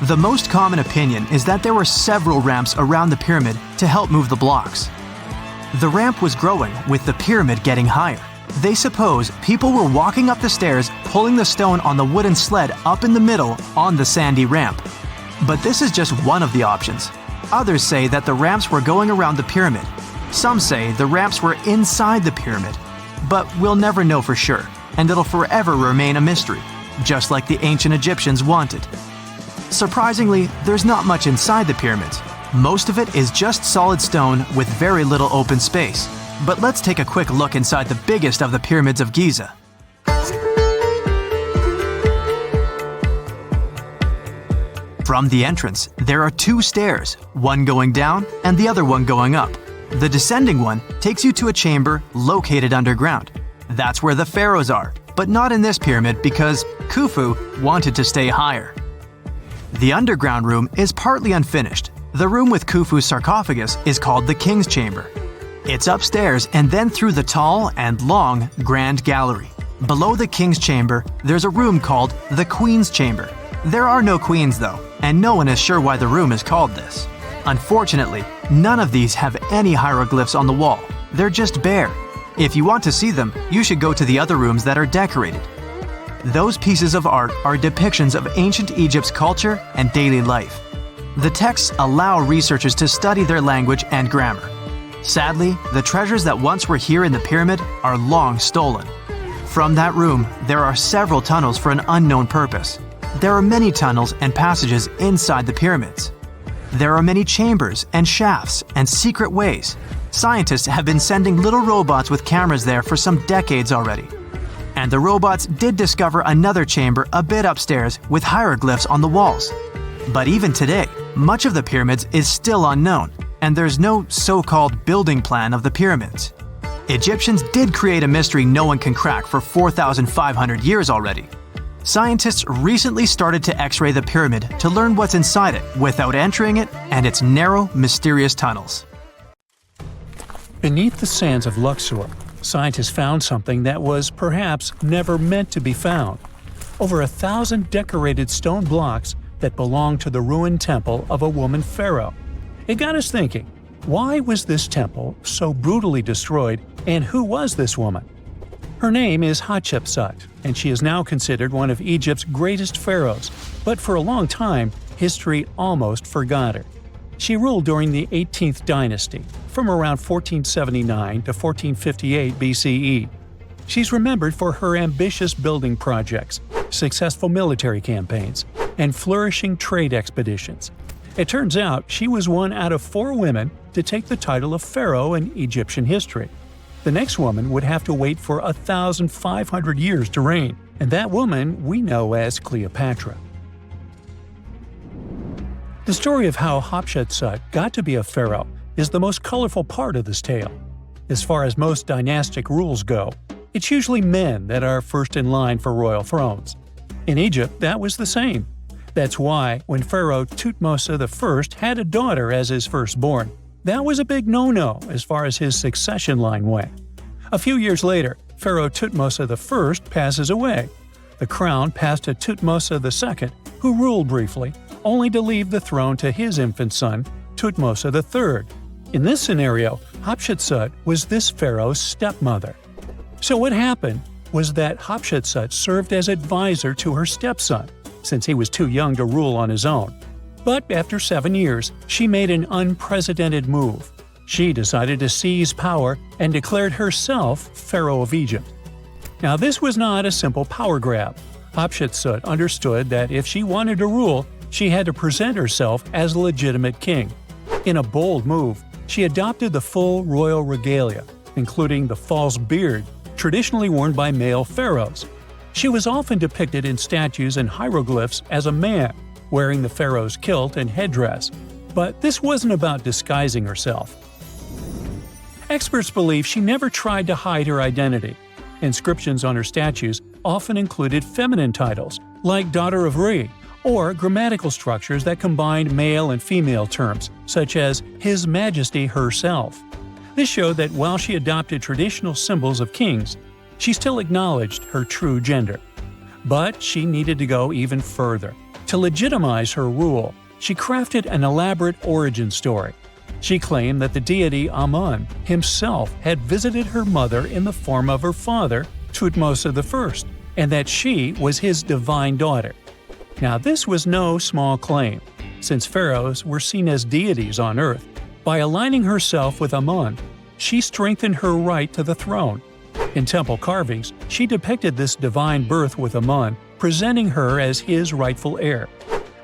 The most common opinion is that there were several ramps around the pyramid to help move the blocks. The ramp was growing with the pyramid getting higher. They suppose people were walking up the stairs, pulling the stone on the wooden sled up in the middle on the sandy ramp. But this is just one of the options. Others say that the ramps were going around the pyramid. Some say the ramps were inside the pyramid. But we'll never know for sure, and it'll forever remain a mystery, just like the ancient Egyptians wanted. Surprisingly, there's not much inside the pyramids. Most of it is just solid stone with very little open space. But let's take a quick look inside the biggest of the pyramids of Giza. From the entrance, there are 2 stairs, one going down and the other one going up. The descending one takes you to a chamber located underground. That's where the pharaohs are, but not in this pyramid because Khufu wanted to stay higher. The underground room is partly unfinished. The room with Khufu's sarcophagus is called the King's Chamber. It's upstairs and then through the tall and long Grand Gallery. Below the King's Chamber, there's a room called the Queen's Chamber. There are no queens though, and no one is sure why the room is called this. Unfortunately, none of these have any hieroglyphs on the wall. They're just bare. If you want to see them, you should go to the other rooms that are decorated. Those pieces of art are depictions of ancient Egypt's culture and daily life. The texts allow researchers to study their language and grammar. Sadly, the treasures that once were here in the pyramid are long stolen. From that room, there are several tunnels for an unknown purpose. There are many tunnels and passages inside the pyramids. There are many chambers and shafts and secret ways. Scientists have been sending little robots with cameras there for some decades already. And the robots did discover another chamber a bit upstairs with hieroglyphs on the walls. But even today, much of the pyramids is still unknown, and there's no so-called building plan of the pyramids. Egyptians did create a mystery no one can crack for 4,500 years already. Scientists recently started to X-ray the pyramid to learn what's inside it without entering it and its narrow, mysterious tunnels. Beneath the sands of Luxor, scientists found something that was perhaps never meant to be found. Over 1,000 decorated stone blocks that belonged to the ruined temple of a woman pharaoh. It got us thinking, why was this temple so brutally destroyed, and who was this woman? Her name is Hatshepsut, and she is now considered one of Egypt's greatest pharaohs, but for a long time, history almost forgot her. She ruled during the 18th dynasty, from around 1479 to 1458 BCE. She's remembered for her ambitious building projects, successful military campaigns, and flourishing trade expeditions. It turns out she was one out of 4 women to take the title of pharaoh in Egyptian history. The next woman would have to wait for 1,500 years to reign, and that woman we know as Cleopatra. The story of how Hatshepsut got to be a pharaoh is the most colorful part of this tale. As far as most dynastic rules go, it's usually men that are first in line for royal thrones. In Egypt, that was the same. That's why, when Pharaoh Thutmose I had a daughter as his firstborn, that was a big no-no as far as his succession line went. A few years later, Pharaoh Thutmose I passes away. The crown passed to Thutmose II, who ruled briefly, only to leave the throne to his infant son, Thutmose III. In this scenario, Hatshepsut was this pharaoh's stepmother. So what happened was that Hatshepsut served as advisor to her stepson, since he was too young to rule on his own. But after 7 years, she made an unprecedented move. She decided to seize power and declared herself Pharaoh of Egypt. Now this was not a simple power grab. Hatshepsut understood that if she wanted to rule, she had to present herself as a legitimate king. In a bold move, she adopted the full royal regalia, including the false beard, traditionally worn by male pharaohs. She was often depicted in statues and hieroglyphs as a man, wearing the pharaoh's kilt and headdress. But this wasn't about disguising herself. Experts believe she never tried to hide her identity. Inscriptions on her statues often included feminine titles, like Daughter of Re, or grammatical structures that combined male and female terms, such as His Majesty herself. This showed that while she adopted traditional symbols of kings, she still acknowledged her true gender. But she needed to go even further. To legitimize her rule, she crafted an elaborate origin story. She claimed that the deity Amun himself had visited her mother in the form of her father, Thutmose I, and that she was his divine daughter. Now this was no small claim, since pharaohs were seen as deities on earth. By aligning herself with Amun, she strengthened her right to the throne. In temple carvings, she depicted this divine birth with Amun, presenting her as his rightful heir.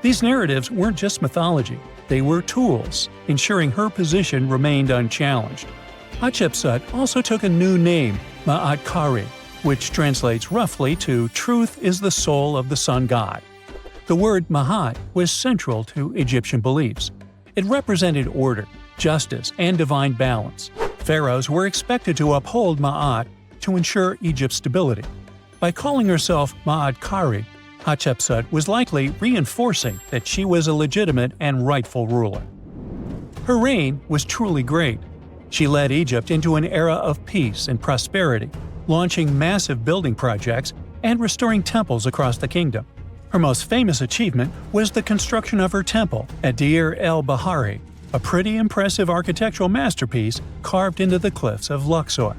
These narratives weren't just mythology, they were tools, ensuring her position remained unchallenged. Hatshepsut also took a new name, Ma'at Kari, which translates roughly to "Truth is the soul of the sun god." The word Ma'at was central to Egyptian beliefs. It represented order, justice, and divine balance. Pharaohs were expected to uphold Ma'at to ensure Egypt's stability. By calling herself Ma'at Kari, Hatshepsut was likely reinforcing that she was a legitimate and rightful ruler. Her reign was truly great. She led Egypt into an era of peace and prosperity, launching massive building projects and restoring temples across the kingdom. Her most famous achievement was the construction of her temple at Deir el-Bahari, a pretty impressive architectural masterpiece carved into the cliffs of Luxor.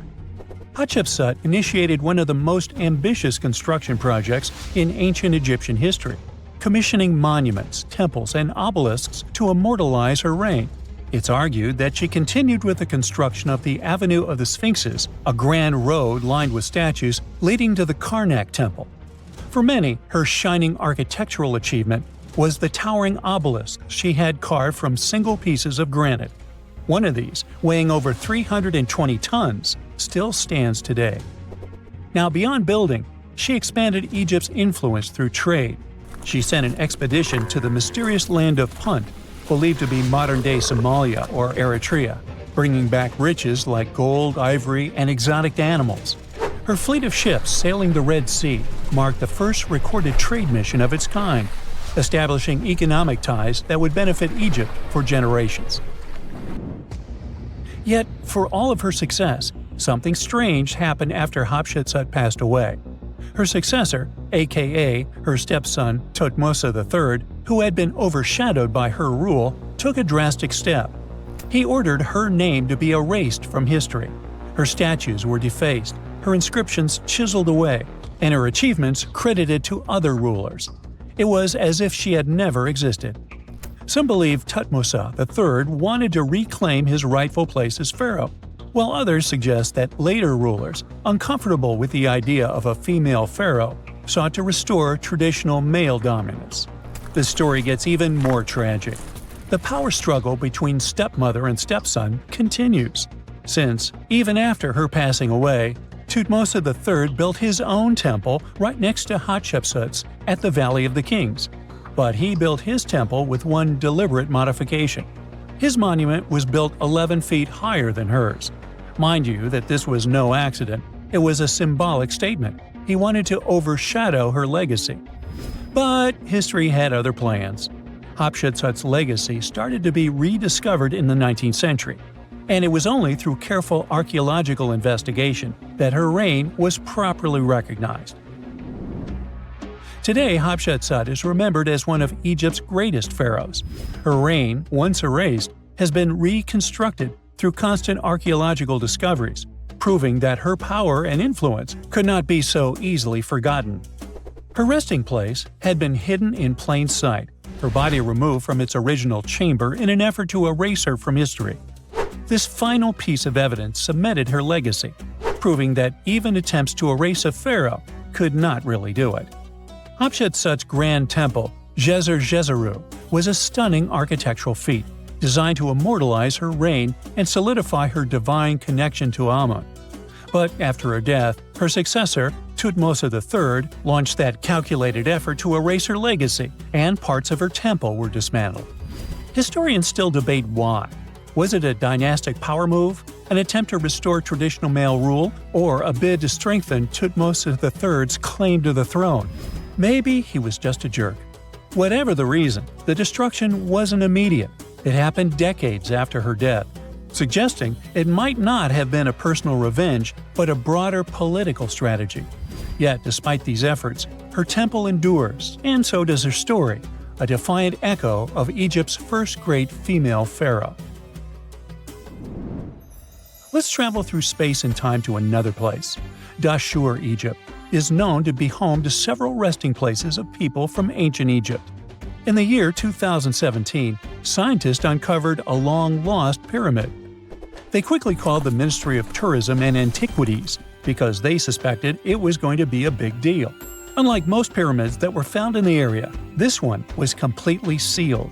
Hatshepsut initiated one of the most ambitious construction projects in ancient Egyptian history, commissioning monuments, temples, and obelisks to immortalize her reign. It's argued that she continued with the construction of the Avenue of the Sphinxes, a grand road lined with statues leading to the Karnak Temple. For many, her shining architectural achievement was the towering obelisk she had carved from single pieces of granite. One of these, weighing over 320 tons, still stands today. Now, beyond building, she expanded Egypt's influence through trade. She sent an expedition to the mysterious land of Punt, believed to be modern-day Somalia or Eritrea, bringing back riches like gold, ivory, and exotic animals. Her fleet of ships sailing the Red Sea marked the first recorded trade mission of its kind, establishing economic ties that would benefit Egypt for generations. Yet, for all of her success, something strange happened after Hatshepsut passed away. Her successor, aka her stepson Thutmose III, who had been overshadowed by her rule, took a drastic step. He ordered her name to be erased from history. Her statues were defaced, her inscriptions chiseled away, and her achievements credited to other rulers. It was as if she had never existed. Some believe Thutmose III wanted to reclaim his rightful place as pharaoh, while others suggest that later rulers, uncomfortable with the idea of a female pharaoh, sought to restore traditional male dominance. The story gets even more tragic. The power struggle between stepmother and stepson continues, since, even after her passing away, Thutmose III built his own temple right next to Hatshepsut's at the Valley of the Kings. But he built his temple with one deliberate modification. His monument was built 11 feet higher than hers. Mind you that this was no accident, it was a symbolic statement. He wanted to overshadow her legacy. But history had other plans. Hatshepsut's legacy started to be rediscovered in the 19th century, and it was only through careful archaeological investigation that her reign was properly recognized. Today, Hatshepsut is remembered as one of Egypt's greatest pharaohs. Her reign, once erased, has been reconstructed through constant archaeological discoveries, proving that her power and influence could not be so easily forgotten. Her resting place had been hidden in plain sight, her body removed from its original chamber in an effort to erase her from history. This final piece of evidence cemented her legacy, proving that even attempts to erase a pharaoh could not really do it. Hatshepsut's grand temple, Djeser-Djeseru, was a stunning architectural feat, designed to immortalize her reign and solidify her divine connection to Amun. But after her death, her successor, Thutmose III, launched that calculated effort to erase her legacy, and parts of her temple were dismantled. Historians still debate why. Was it a dynastic power move, an attempt to restore traditional male rule, or a bid to strengthen Thutmose III's claim to the throne? Maybe he was just a jerk. Whatever the reason, the destruction wasn't immediate. It happened decades after her death, suggesting it might not have been a personal revenge, but a broader political strategy. Yet, despite these efforts, her temple endures, and so does her story, a defiant echo of Egypt's first great female pharaoh. Let's travel through space and time to another place. Dashur, Egypt, is known to be home to several resting places of people from ancient Egypt. In the year 2017, scientists uncovered a long-lost pyramid. They quickly called the Ministry of Tourism and Antiquities because they suspected it was going to be a big deal. Unlike most pyramids that were found in the area, this one was completely sealed.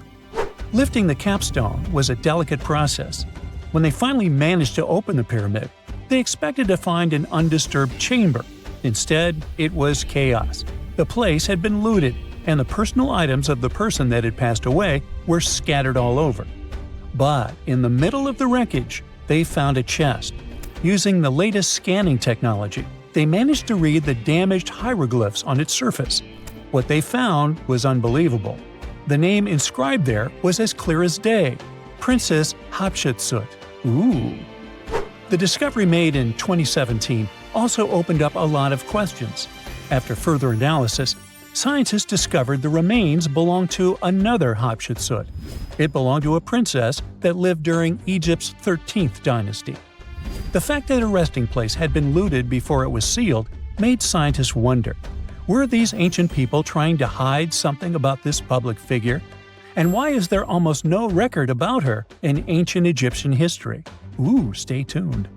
Lifting the capstone was a delicate process. When they finally managed to open the pyramid, they expected to find an undisturbed chamber. Instead, it was chaos. The place had been looted, and the personal items of the person that had passed away were scattered all over. But in the middle of the wreckage, they found a chest. Using the latest scanning technology, they managed to read the damaged hieroglyphs on its surface. What they found was unbelievable. The name inscribed there was as clear as day: Princess Hatshepsut. Ooh. The discovery made in 2017 also opened up a lot of questions. After further analysis, scientists discovered the remains belonged to another Hatshepsut. It belonged to a princess that lived during Egypt's 13th dynasty. The fact that her resting place had been looted before it was sealed made scientists wonder. Were these ancient people trying to hide something about this public figure? And why is there almost no record about her in ancient Egyptian history? Ooh, stay tuned.